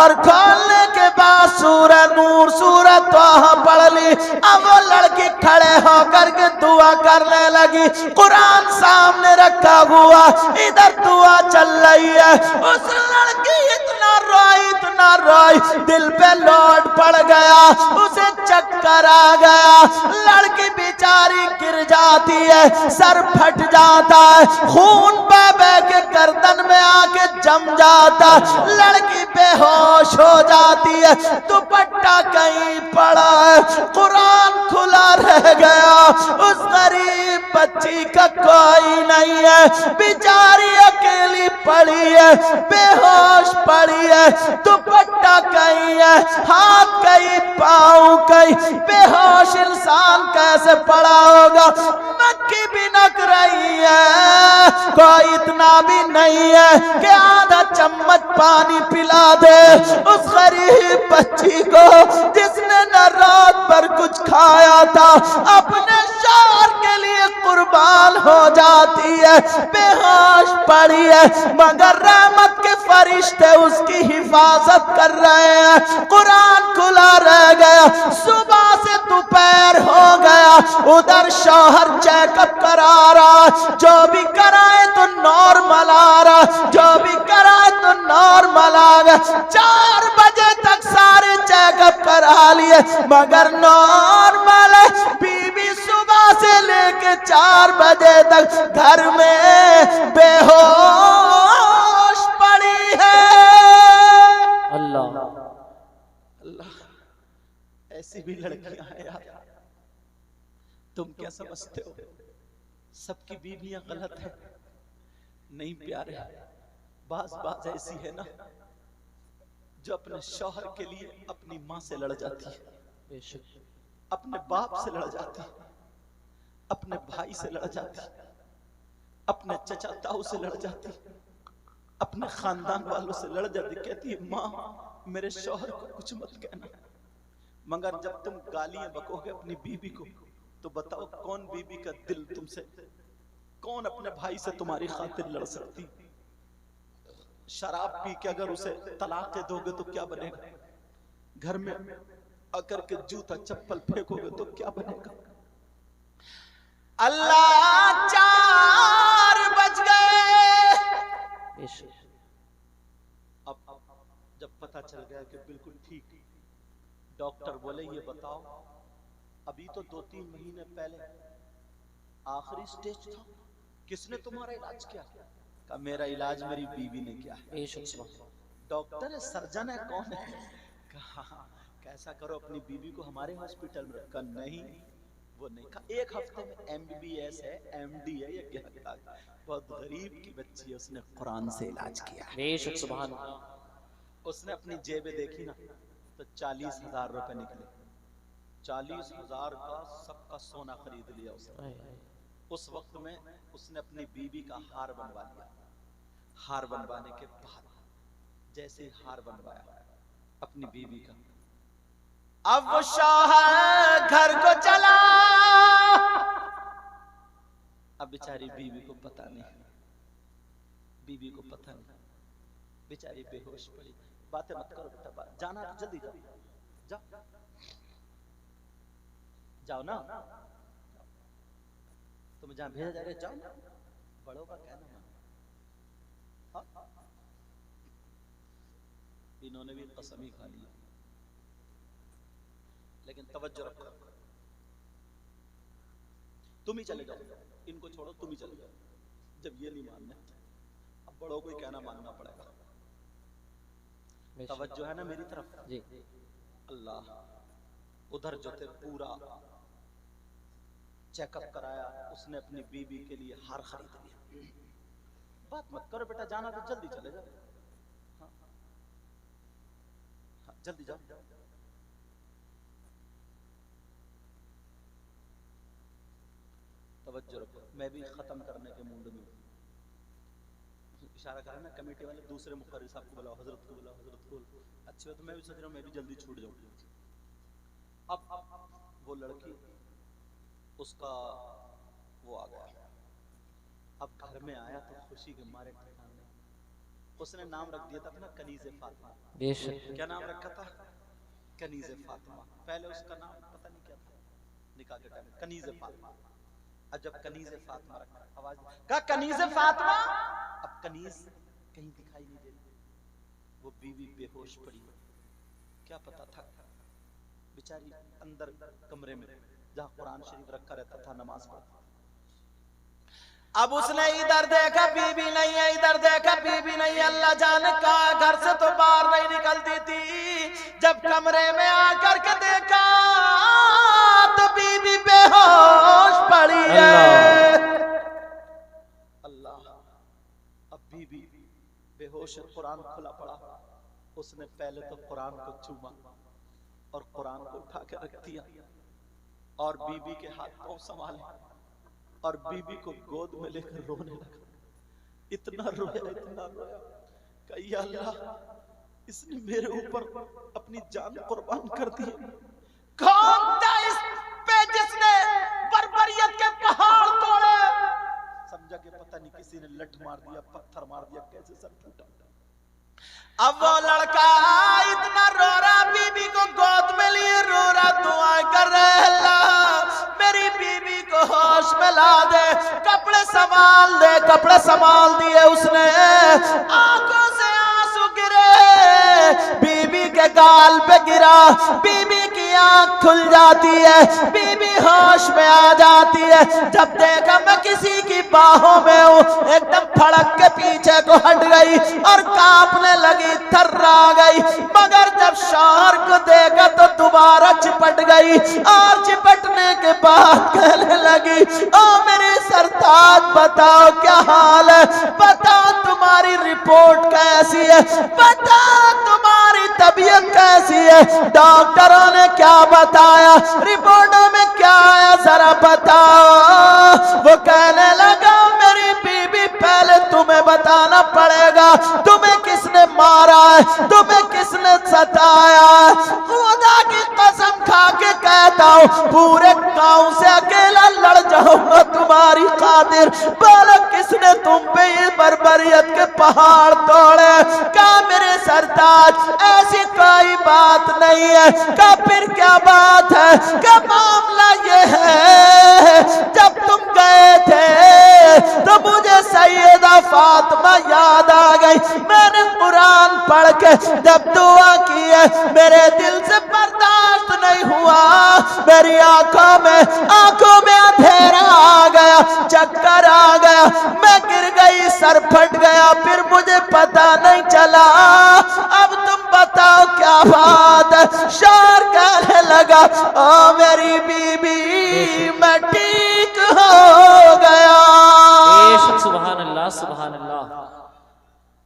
और खोलने के बाद सूरह नूर सूरह तौहा पढ़ ली। अब वो लड़की खड़े होकर के दुआ करने लगी, कुरान सामने रखा हुआ, इधर दुआ चल रही है। उस लड़की इतना रोई, दिल पे लोड पड़ गया, उसे चक्कर आ गया, लड़की बेचारी गिर जाती है, सर फट जाता है, खून बह बह के गर्दन में आके जम जाता, लड़की बेहोश हो जाती है, दुपट्टा कहीं पड़ा है, कुरान खुला रह गया, उस गरीब बच्ची का कोई नहीं है, बेचारी अकेली पड़ी है, बेहोश पड़ी है, दुपट्टा कहीं है, हाथ कहीं, पाँव कहीं, बेहोश इंसान कैसे पड़ा होगा। मक्खी भी नक रही है, कोई इतना भी नहीं है कि आधा चम्मच पानी पिला दे उस गरीब बच्ची को जिसने न रात भर कुछ खाया था, अपने शौहर के लिए कुर्बान हो जाती है, बेहोश पड़ी है, मगर रहमत के फरिश्ते उसकी हिफाजत कर रहे हैं। कुरान खुला रह गया, सुबह से दोपहर हो गया, उधर शौहर चेकअप करा रहा, जो भी कराए तो नॉर्मल आ रहा, जो भी कराए तो नॉर्मल आ गया। 4 बजे तक सारे चेकअप करा लिए मगर नॉर्मल है। बीबी सुबह से लेके 4 बजे तक घर में बेहोश पड़ी है। अल्लाह अल्लाह, ऐसी भी लड़कियां हैं यार, तुम क्या समझते हो सबकी बीवियां गलत है? नहीं प्यारे, बाज ऐसी है ना जो अपने शौहर के लिए अपनी माँ से लड़ जाती है, अपने बाप से लड़ जाती है, अपने भाई से लड़ जाती है, अपने चचा ताऊ से लड़ जाती, अपने खानदान वालों से लड़ जाती, कहती है माँ मेरे शौहर को कुछ मत कहना। मगर जब तुम गालियां बकोगे अपनी बीवी को तो बताओ कौन बीवी का दिल तुमसे, कौन अपने भाई से तुम्हारी खातिर लड़ सकती। शराब पी के अगर उसे तलाक दे दोगे तो क्या बनेगा, घर में आकर के जूता चप्पल फेंकोगे तो क्या बनेगा। अल्लाह 4 बज गए। अब जब पता चल गया कि बिल्कुल ठीक, डॉक्टर बोले ये बताओ अभी तो 2-3 महीने पहले आखिरी स्टेज था, किसने तुम्हारा इलाज किया? कहा मेरा इलाज मेरी बीवी ने किया है। डॉक्टर है, सर्जन है, कौन है? कहा कैसा करो अपनी बीवी को हमारे हॉस्पिटल में रखा। नहीं वो नहीं। कहा 1 हफ्ते में MBBS है, MD है, ये क्या था? बहुत गरीब की बच्ची है, उसने कुरान से इलाज किया। सुभान। उसने अपनी जेबें देखी ना तो 40,000 रुपए निकले। 40,000 का सबका सोना खरीद लिया उसने। उस वक्त में उसने अपनी बीवी का हार बनवा लिया। हार बनवाने के बाद जैसे ही हार बनवाया अपनी बीवी का, अब वो शौहर घर को चला। अब बेचारी बीवी को पता नहीं, बीवी को पता नहीं, बेचारी बेहोश पड़ी। बातें मत करो बेटा, जाना जल्दी जाओ, जाओ जाओ ना, तुम जहां भेजा जा रहे जाओ ना, बड़ों का कहना मानो। हाँ? इन्होंने भी कसम ही खा ली, लेकिन तवज्जो रखो, तुम ही चले जाओ, इनको छोड़ो, तुम ही चले जाओ। जब ये नहीं मानना अब बड़ों को ही कहना मानना पड़ेगा। तवज्जो है ना मेरी तरफ जी। अल्लाह उधर जो थे पूरा चेकअप कराया, उसने अपनी बीवी के लिए हार खरीद लिया। बात मत करो बेटा, जाना तो जल्दी चले जाओ। हाँ, हाँ, जल्दी जाओ। तवज्जो रखो, मैं भी खत्म करने के मूड में हूं। इशारा करा ना कमेटी वाले, दूसरे मुखर्री साहब को बुलाओ, हजरत को बुलाओ, हजरत को। अच्छी बात, तो मैं भी सोच रहा हूँ मैं भी जल्दी छूट जाऊँ। अब वो लड़की, उसका वो आ गया। अब घर में आया तो खुशी के मारे ठिकाने नहीं। उसने नाम रख दिया था अपना कनीज़े फातिमा। क्या नाम रखा था? कनीज़े फातिमा। पहले उसका नाम पता नहीं क्या था, निकाह के टाइम कनीज़े फातिमा। अब जब कनीज़े फातिमा रखा, आवाज कहा कनीज़े फातिमा। अब कनीज़ कहीं दिखाई नहीं देती, वो बीवी बेहोश पड़ी। क्या पता था बेचारी अंदर कमरे में जहां कुरान शरीफ रखा रहता था, नमाज पढ़ता। अब उसने इधर देखा बीबी नहीं है, इधर देखा बीबी नहीं है। अल्लाह जाने का घर से तो बाहर नहीं निकलती थी। जब कमरे में आकर के देखा तो बीबी बेहोश पड़ी है। अल्लाह, अब बीबी बेहोश, कुरान खुला पड़ा। उसने पहले तो कुरान को चूमा और कुरान को उठा के रख दिया और बीबी के हाथ पांव संभाले और बीबी को गोद में लेकर रोने लगा। इतना रोया, इतना रोया, कही अल्लाह इसने मेरे ऊपर अपनी जान कुर्बान कर दी। कौन था इस पे जिसने बर्बरियत के पहाड़ तोड़े? समझा कि पता नहीं किसी ने लठ मार दिया, पत्थर मार दिया, कैसे सर टूटा। अब वो लड़का इतना रो रहा, बीबी को गोद में लिए रो रहा, दुआएं कर रहे, अल्लाह मेरी बीबी को होश में ला दे, कपड़े संभाल दे। कपड़े संभाल दिए उसने, आंखों से आंसू गिरे, बीबी के गाल पे गिरा, बीबी की आंख खुल जाती है, बीबी होश में आ जाती है। जब देखा मैं किसी की बाहों में हूं, एकदम फड़क के पीछे को हट गई और कांपने लगी, थर्रा गई। मगर जब शौहर को देखा तो दोबारा चिपट गई और चिपटने के बाद कहने लगी, ओ मेरे सरताज बताओ क्या हाल है, बताओ तुम्हारी रिपोर्ट कैसी है, बताओ तुम्हारी तबीयत कैसी है, डॉक्टरों ने क्या बताया, रिपोर्टों में क्या आया, जरा बताओ। वो कहने लगा मेरी बीबी तुम्हें किसने मारा है, तुम्हें किसने सताया है? खुदा की कसम खा के कहता हूँ पूरे गांव से अकेला लड़ जाऊंगा तुम्हारी खातिर। बोलो किसने तुम पे ये बर्बरियत के पहाड़ तोड़े? क्या मेरे सरताज ऐसी कोई बात नहीं है? क्या फिर क्या बात है? क्या मामला ये है जब तुम गए थे तो मुझे सैयदा फातिमा याद आ गई। मैंने कुरान पढ़ के जब दुआ की है मेरे दिल से बर्दाश्त नहीं हुआ, मेरी आंखों में अंधेरा आ गया, चक्कर आ गया, मैं गिर गई, सर फट गया, फिर मुझे पता नहीं चला। अब तुम बताओ क्या बात है? शोर कहने लगा ओ मेरी बीबी मैं ठीक हो गया। सुभान अल्लाह सुभान अल्लाह,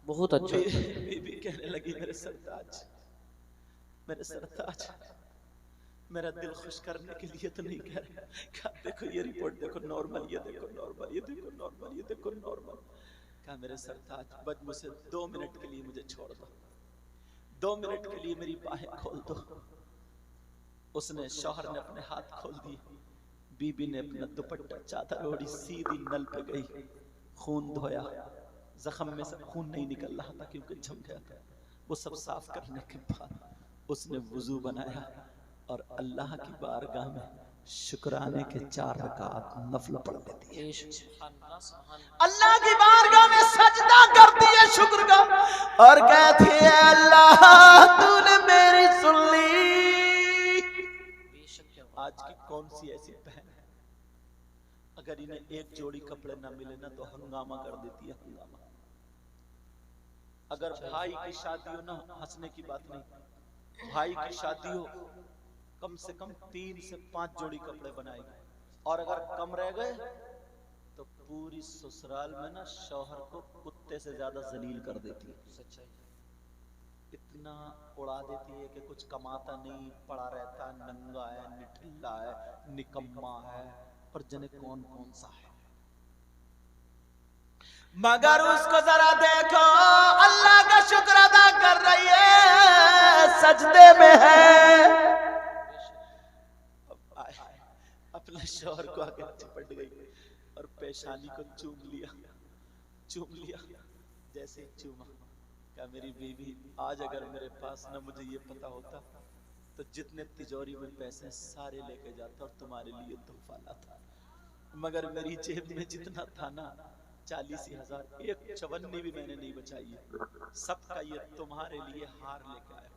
बहुत अच्छा। बीबी कहने लगी मेरे सरताज मेरा दिल खुश करने के लिए तो नहीं कह रहा, देखो ये रिपोर्ट देखो नॉर्मल, ये देखो नॉर्मल, ये देखो नॉर्मल, ये देखो नॉर्मल। कहा मेरे सरताज बस मुझे 2 मिनट के लिए मुझे छोड़ दो, 2 मिनट के लिए मेरी बाहें खोल दो। उसने, शौहर ने अपने हाथ खोल दिए, बीबी ने अपना दुपट्टा चादर ओढ़ी, सीधी नल पे गई, खून धोया, जख्म में से खून नहीं निकल रहा था क्योंकि जम गया था। वो सब साफ करने के बाद उसने वुजू बनाया और अल्लाह की बारगाह में शुक्राने के 4 रकात नफल पढ़ देती है। अल्लाह की बारगाह में सजदा करती है शुक्र का और कहती है अल्लाह तूने मेरी सुन ली। आज की कौन सी ऐसी बहन है अगर इन्हें एक जोड़ी कपड़े ना मिले ना तो हंगामा कर देती है, हंगामा। अगर भाई की शादी हो ना, हंसने की बात नहीं, भाई की शादी हो कम से कम 3 से 5 जोड़ी कपड़े बनाएगी, और अगर कम रह गए तो पूरी ससुराल में ना शौहर को कुत्ते से ज्यादा जलील कर देती है। सच्चाई इतना उड़ा देती है कि कुछ कमाता नहीं, पड़ा रहता, नंगा है, निठल्ला है, निकम्मा है, पर जने कौन कौन सा है। मगर उसको जरा देखो अल्लाह का शुक्र अदा कर रही है, सजदे में है। अपने शौहर को आगे चिपट गई और पेशानी को चूम लिया। जैसे ही चूमा, क्या मेरी बीवी आज अगर मेरे पास ना मुझे ये पता होता तो जितने तिजोरी में पैसे सारे लेके जाता और तुम्हारे लिए तोहफा लाता, मगर मेरी जेब में जितना था ना 40,000, एक चवन्नी भी मैंने नहीं बचाई है, सबका ये तुम्हारे लिए हार लेके आया।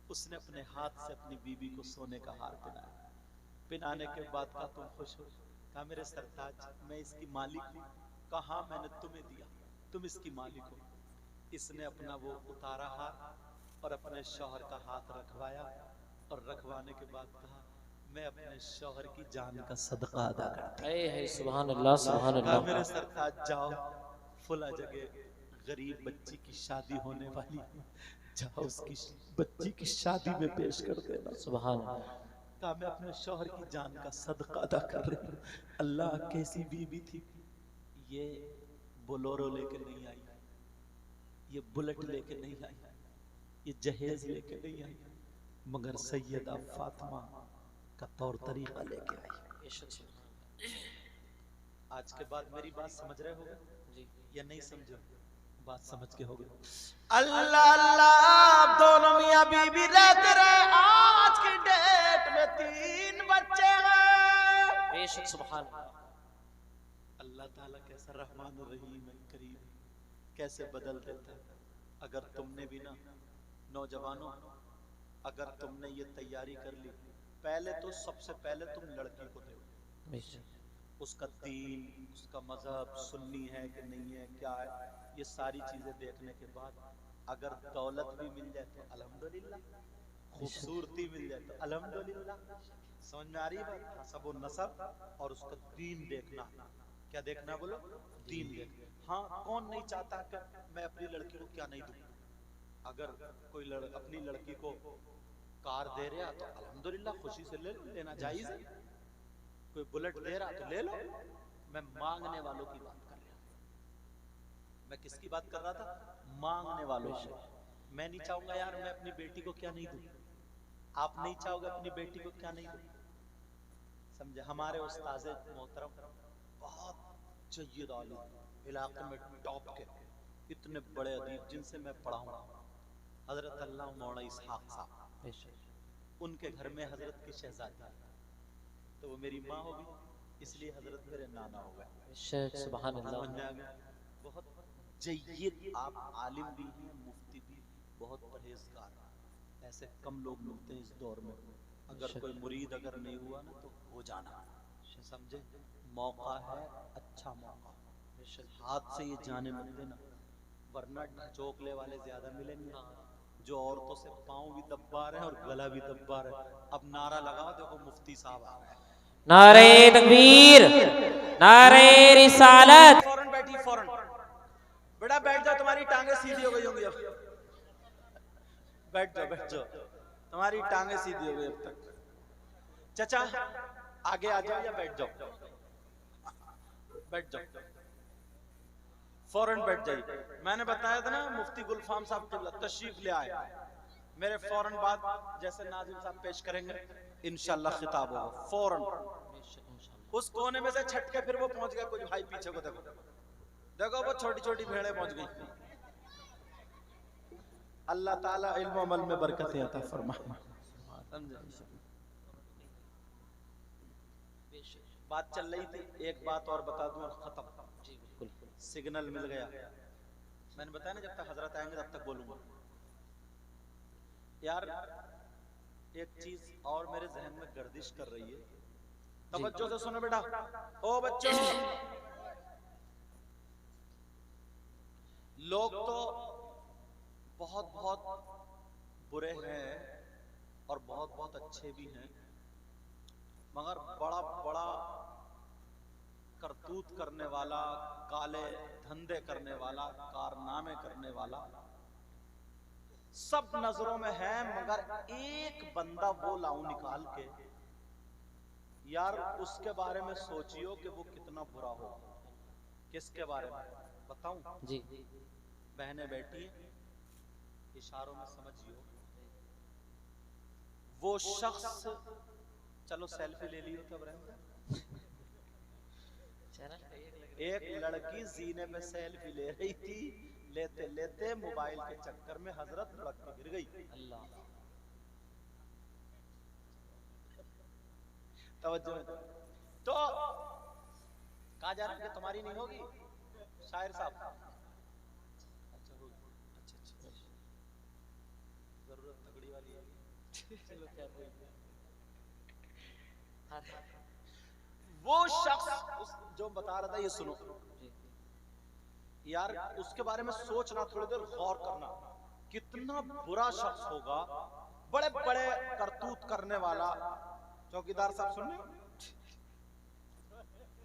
उसने अपने हाथ से अपनी बीवी को सोने का हार पहनाने के बाद का तुम खुश हो? कहा मेरे सरताज मैं इसकी मालिक हूँ। कहा मैंने तुम्हें दिया, तुम इसकी मालिक हो। इसने अपना वो उतारा हाथ और अपने शौहर का हाथ रखवाया और रखवाने के बाद कहा मैं अपने शौहर की जान का सदका अदा करता हूं। सुभान अल्लाह सुभान अल्लाह। मेरे सरताज जाओ, फुला जगह गरीब बच्ची की शादी होने वाली, जाओ उसकी बच्ची की शादी में पेश कर देना। सुभान अल्लाह। कहा मैं अपने शौहर की जान का सदका अदा कर रही हूँ। अल्लाह कैसी बीवी थी, ये बोलोरो लेके नहीं आई, ये बुलेट लेके नहीं आई, ये जहेज लेके नहीं आई, मगर सैयदा फातिमा का तौर तरीका लेके आई। आज के बाद मेरी बात समझ रहे होगे या नहीं समझो? बात समझ के होगे। अल्लाह अल्लाह, दोनों मियां बीबी रहते रहे, आज की डेट में 3 बच्चे हैं। बेशक सुभान अल्लाह ताला कैसा रहमान और रहीम है, करीम, कैसे बदल देता है। अगर तुमने भी ना नौजवानों, अगर तुमने ये तैयारी कर ली, पहले तो सबसे पहले तुम लड़की को देखो, उसका दीन, उसका मजहब, सुन्नी है कि नहीं है, क्या है, ये सारी चीजें देखने के बाद अगर दौलत भी मिल जाए तो अल्हम्दुलिल्लाह, खूबसूरती मिल जाए तो अल्हम्दुलिल्लाह। समझ में आ रही है बात? सब वो नसब और उसका दीन देखना। क्या देखना बोलो? दीन देखना। हाँ, कौन नहीं चाहता कि मैं अपनी लड़की को क्या नहीं दूं? अगर कोई अपनी लड़की को कार दे रहा तो अल्हम्दुलिल्लाह खुशी से लेना जायज है। कोई बुलेट दे रहा तो ले लो। मैं मांगने वालों की बात कर रहा हूं। मैं किसकी बात कर रहा था? मांगने वालों की। मैं नहीं चाहूंगा यार मैं अपनी बेटी को क्या नहीं दूं, आप नहीं चाहोगे अपनी बेटी को क्या नहीं दूं, समझे? हमारे उस्ताद मोहतरम बहुत जय्यद आलिम इलाके में टॉप के इतने बड़े अदीब जिनसे मैं पढ़ा हूं, हजरत अल्लाह मौला इसहाक साहब, उनके घर में हजरत की शहजादी, तो वो मेरी माँ होगी, इसलिए हजरत मेरे नाना हो गए। सुभान अल्लाह। समझ में आ गया? बहुत जय्यद आप आलिम भी हैं, मुफ्ती भी, बहुत परहेजगार, ऐसे कम लोग मिलते हैं इस दौर में। अगर कोई मुरीद अगर नहीं हुआ ना तो हो जाना, समझे? मौका है, अच्छा मौका, हाथ से ये जाने मत देना, वरना ढचोकले वाले ज्यादा मिलेंगे, जो औरतों से पाँव भी दबा रहे हैं और गला भी दबा रहे हैं। अब नारा लगाओ, देखो मुफ्ती साहब आ गए। नारे तकबीर, नारे रिसालत। फौरन बैठी, फौरन बेटा बैठ जाओ, तुम्हारी टांगे सीधी हो गई होंगी अब, बैठ जाओ बैठ जाओ, तुम्हारी टांगे सीधी हो गई अब तक। चचा आगे आ जाओ या बैठ जाओ, बैठ जाओ, फौरन बैठ जाइए। मैंने बताया था ना मुफ्ती गुलफाम साहब किबला तशरीफ ले आए, मेरे फौरन बाद जैसे नाजिम साहब पेश करेंगे इंशाल्लाह खिताब होगा फौरन। उस कोने में से छटके फिर वो पहुंच गया, कुछ भाई पीछे को देखो, देखो वो छोटी छोटी भेड़ें पहुंच गई। अल्लाह ताला इल्म अमल में बरकतें अता फरमाए, समझे? बात चल रही थी, एक बात और बता दूं और खत्म। सिग्नल मिल गया, मैंने बताया ना जब तक हजरत आएंगे तब तक बोलूंगा। यार एक चीज और मेरे जहन में गर्दिश कर रही है, तवज्जो से सुनो बेटा, ओ बच्चों, लोग तो बहुत बहुत बुरे हैं और बहुत बहुत अच्छे भी हैं, मगर बड़ा बड़ा करतूत करने वाला, काले धंधे करने वाला, कारनामे करने वाला सब नजरों में है, मगर एक बंदा वो लाऊं निकाल के, यार उसके बारे में सोचियो कि वो कितना बुरा हो। किसके बारे में बताऊं? जी बहनें बैठी हैं, इशारों में समझियो, वो शख्स, चलो सेल्फी ले लियो तब रहेगा। एक लड़की जीने में सेल्फी ले रही थी, लेते लेते मोबाइल के चक्कर में हजरत लड़क के गिर गई। अल्लाह, तवज्जो तो कहा जा रहा है कि तुम्हारी नहीं होगी शायर साहब? अच्छा होगी, अच्छा, जरूरत तगड़ी वाली है। चलो क्या वो शख्स जो बता रहा था, ये सुनो यार, उसके बारे में सोचना, थोड़ी देर गौर करना, कितना बुरा शख्स होगा, बड़े बड़े करतूत करने वाला। चौकीदार साहब सुन रहे?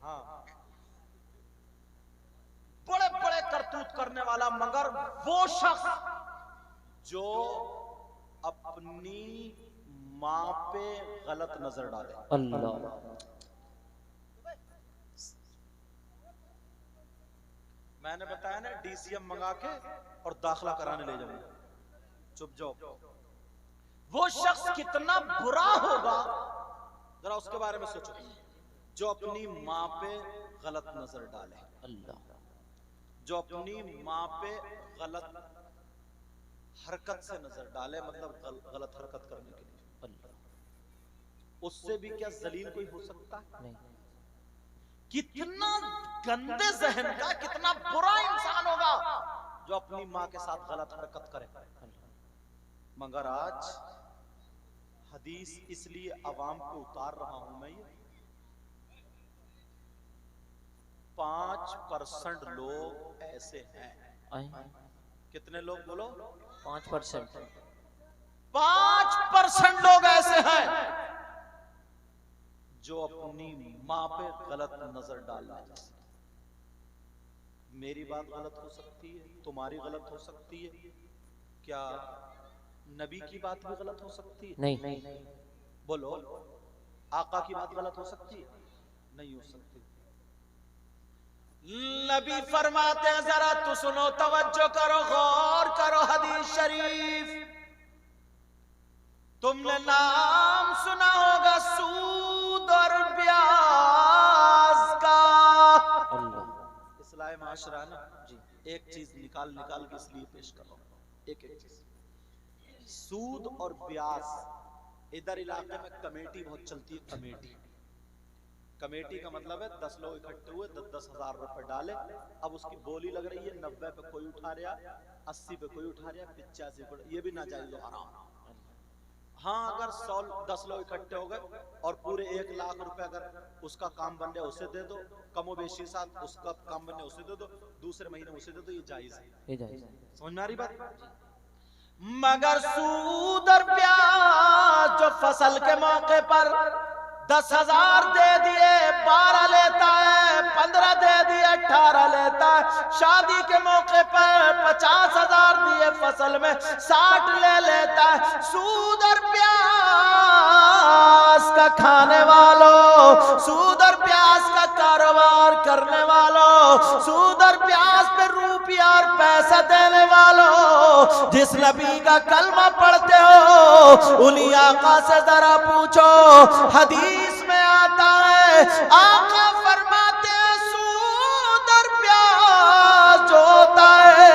हाँ, बड़े बड़े करतूत करने वाला, मगर वो शख्स जो अपनी मां पे गलत नजर डाले। अल्लाह, मैंने बताया ना, डीसीएम मंगा के और दाखला कराने ले जाऊंगा। चुप जाओ। वो शख्स कितना बुरा होगा, जरा उसके बारे में सोचो, जो अपनी माँ पे गलत नजर डाले, अल्लाह, जो अपनी माँ पे गलत हरकत से नजर डाले, मतलब गलत हरकत करने के लिए। अल्लाह, उससे भी क्या जलील कोई हो सकता है? नहीं, कितना गंदे जहन का, कितना बुरा इंसान होगा जो अपनी माँ के साथ गलत हरकत करे। मगर आज हदीस इसलिए अवाम पे उतार रहा हूं मैं, ये 5% लोग ऐसे हैं। कितने लोग बोलो? 5%। 5% लोग ऐसे हैं जो अपनी माँ पे गलत नजर डालना चाहते। मेरी बात गलत हो सकती है, तुम्हारी गलत हो सकती है, क्या नबी की बात भी गलत हो सकती है? नहीं, बोलो, आका की बात गलत हो सकती है? नहीं हो सकती। नबी फरमाते हैं, जरा तू सुनो, तवज्जो करो, गौर करो हदीस शरीफ। तुमने नाम सुना होगा सूद और ब्याज का। इस्लाह माशरा ना जी, एक चीज निकाल के इसलिए पेश करो, एक चीज, सूद और ब्याज। इधर इलाके में कमेटी बहुत चलती है। कमेटी का मतलब है 10 लोग इकट्ठे हुए, 10,000 रुपए डाले, अब उसकी बोली लग रही है 90 पे कोई उठा रहा, 80 पे कोई उठा रहा, 85 पे, ये भी नाजायज हराम। हाँ, अगर 10 लोग इकट्ठे हो गए और पूरे 1 लाख रुपए अगर उसका काम बन रहा है उसे दे दो, कमो बेशी साथ उसका काम बन रहा है उसे दे दो, दूसरे महीने उसे दे दो, ये जायज है। समझ में आ रही बात? मगर सूद और ब्याज जो फसल के मौके पर 10,000 दे दिए 12 लेता है, 15 दे दिए 18 लेता है, शादी के मौके पर 50,000 दिए फसल में 60 ले लेता है। सूद और प्याज का खाने वालों, सूद और प्याज का कारोबार करने वालों, सूद और प्याज पे रुपया और पैसा देने वालों, जिस नबी का कलमा पढ़ते हो उन्हीं आका से जरा पूछो। हदीस में आता है, आका फरमाते हैं सूद और ब्याज जो होता है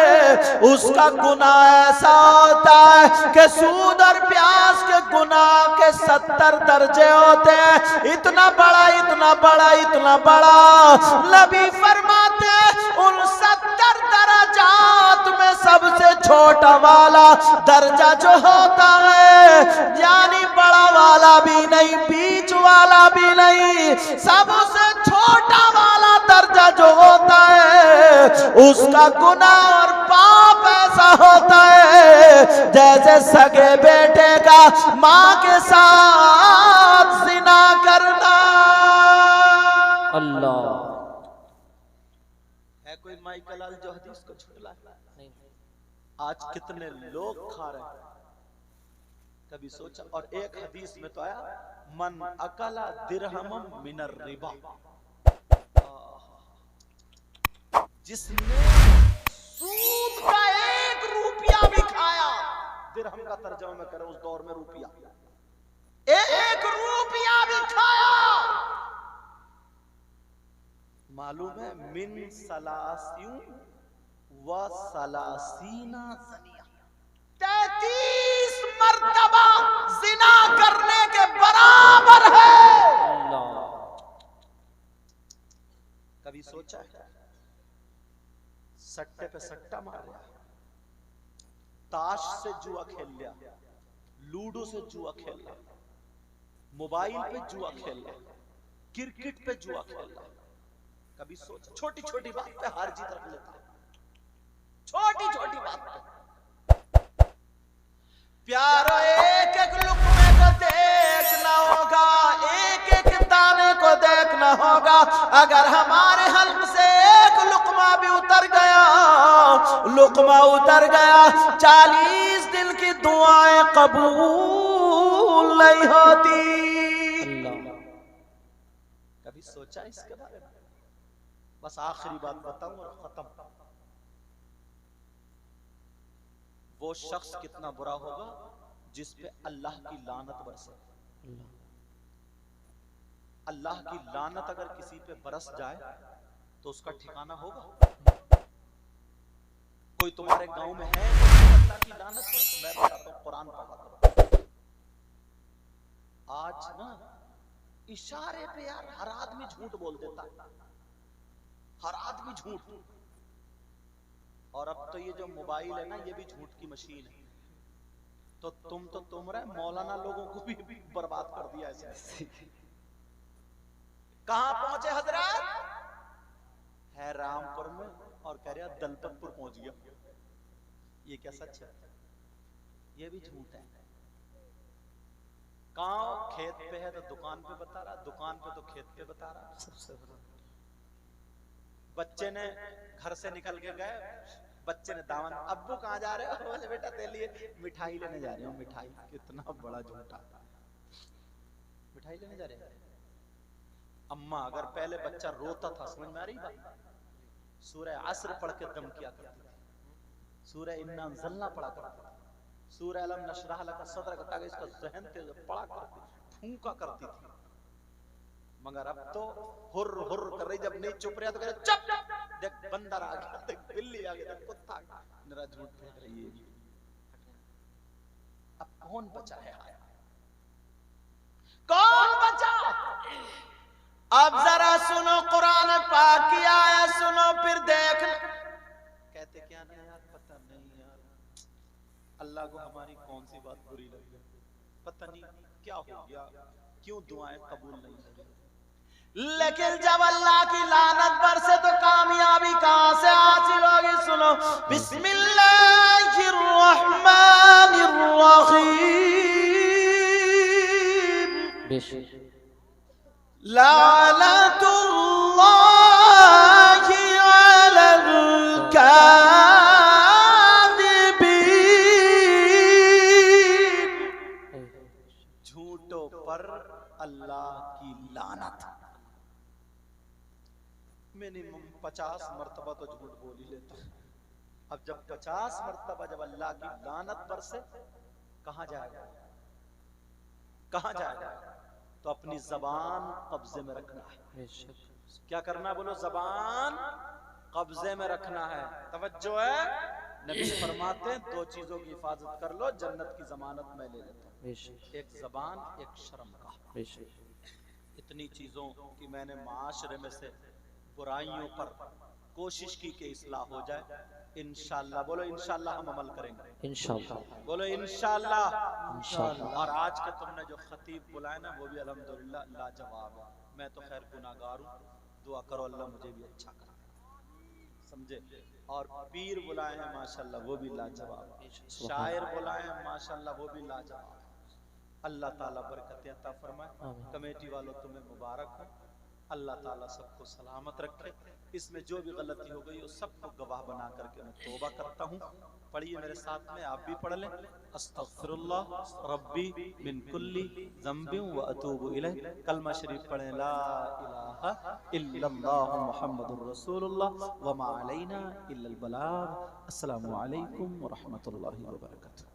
उसका गुनाह ऐसा होता है कि सूद और ब्याज के गुनाह के 70 दर्जे होते हैं। इतना बड़ा, इतना बड़ा, इतना बड़ा। नबी फरमाते हैं उन 70 दर्जात में सबसे छोटा वाला दर्जा जो होता है, यानी बड़ा वाला भी नहीं, बीच वाला भी नहीं, सबसे छोटा वाला दर्जा जो होता है उसका गुनाह और पाप ऐसा होता है जैसे सगे बेटे का मां के साथ जिना करना। अल्लाह। है कोई माइकल लाल जो हदीस को छुटला? नहीं। आज कितने लोग खा रहे हैं, कभी सोचा? और एक हदीस में तो आया, मन अकला दिरहम मिनर रिबा, जिसने सूद का 1 रुपया भी खाया, दिरहम का तर्जुमा में करें उस दौर में रुपया, 1 रुपया भी खाया, मालूम है मिन सलासियों व सलासीना ज़निया, 33 मर्तबा जिना करने के बराबर है। कभी सोचा है? सट्टे पे सट्टा मार लिया, ताश से जुआ खेल लिया, लूडो से जुआ खेल लिया, मोबाइल पे जुआ खेल लिया, क्रिकेट पे जुआ खेल लिया। कभी सोचा? छोटी छोटी बात पे हार जीत रख लेता है, छोटी छोटी बात पे। प्यारो एक एक लुक़्मे को देखना होगा, एक एक दाने को देखना होगा। अगर हमारे हल्क से एक लुक़मा भी उतर गया, लुक़मा उतर गया, 40 दिन की दुआएं कबूल नहीं होती। कभी सोचा इसके बारे में? बस आखिरी बात बताऊं और खत्म। वो शख्स कितना बुरा होगा जिस पे अल्लाह की लानत बरसे। अल्लाह की लानत अगर किसी पे बरस जाए तो उसका ठिकाना होगा? कोई तुम्हारे गांव में है अल्लाह की लानत? मैं बताता हूं, कुरान पढ़ा। आज ना इशारे पे यार हर आदमी झूठ बोल देता, हर आदमी झूठ। और अब तो ये जो मोबाइल है ना, ये भी झूठ की मशीन है। तो तुम रहे मौलाना लोगों को भी बर्बाद कर दिया ऐसे। कहां पहुंचे हजरत? है रामपुर में और कह रहा दलपतपुर पहुंच गया। ये क्या सच है? ये भी झूठ है। गांव खेत पे है तो दुकान पे बता रहा, दुकान पे तो खेत पे बता रहा। सबसे बच्चे ने घर से निकल के गए, बच्चे ने दामन, अब्बू कहाँ जा रहे हो? बोले बेटा तेरे लिए मिठाई लेने जा रहे हो। मिठाई? कितना बड़ा झूठा, मिठाई लेने जा रहे हैं। अम्मा, अगर पहले बच्चा रोता था, समझ में आ रही बात? सूरह असर पढ़ के दम किया करती थी, सूरह इन्ना अंज़लना पढ़ा करती थी, सूरह अलम नशरह लका सदरक ताकि इसका ज़हन तेज पढ़ा करती, फूंका करती थी। मगर अब तो हुर हुर कर रही, जब नहीं चुप रहा तो कह रहे चुप, देख बंदर आ गया, देख बिल्ली आ गया, देख कुत्ता आ गया, मेरा झूठ फेंक रही है। अब कौन बचा है? कौन बचा? अब जरा सुनो कुरान पाक की आयत सुनो, फिर देखना। कहते क्या ना यार, पता नहीं यार अल्लाह को हमारी कौन सी बात बुरी लगी, पता नहीं क्या हो गया, क्यों दुआएं कबूल नहीं हो रही। लेकिन जब अल्लाह की लानत बरसे तो कामयाबी कहां से हासिल होगी? सुनो, बिस्मिल्लाहिर्रहमानिर्रहीम। लानतुल्लाहि अलल काज़िबीन। झूठों पर अल्लाह की लानत। मिनिमम 50 मर्तबा तो झूठ बोल ही लेता। अब जब 50 मर्तबा जब अल्लाह की लानत पर से कहां जाएगा? कहां जाएगा? तो अपनी जबान कब्जे में रखना है। क्या करना? बोलो, जबान कब्जे में रखना है। तवज्जो है, नबी फरमाते हैं 2 चीजों की हिफाजत कर लो, जन्नत की जमानत मैं ले लेता हूं। एक जबान, एक शर्म का। इतनी चीजों की मैंने माशरे में से बुराइयों पर कोशिश की कि इस्लाह हो जाए। इंशाअल्लाह, बोलो इंशाअल्लाह हम अमल करेंगे। इंशाअल्लाह, बोलो इंशाअल्लाह। इंशाअल्लाह। और आज के तुमने जो खतीब बुलाए ना, वो भी अल्हम्दुलिल्लाह लाजवाब है। मैं तो खैर गुनाहगार हूँ, दुआ करो अल्लाह मुझे भी अच्छा करे, समझे। और पीर बुलाए हैं माशाअल्लाह, वो भी लाजवाब। शायर बुलाए हैं माशाअल्लाह, वो भी लाजवाब। अल्लाह ताला बरकत अता फरमाए। कमेटी वालों तुम्हें मुबारक हो, अल्लाह ताला सबको सलामत रखे। इसमें जो भी गलती हो गई वो सबको गवाह बना करके मैं तौबा करता हूँ। पढ़िए मेरे साथ में, आप भी पढ़ लें। अस्तगफिरुल्लाह रब्बी मिन कुल्ली ज़ंबिन व अतूबु इलैह। कलमा शरीफ पढ़ें, ला इलाहा इल्लल्लाह मुहम्मदुर रसूलुल्लाह व मा अलैना इल्लल बलाग। अस्सलामु अलैकुम व रहमतुल्लाहि व बरकातुहू।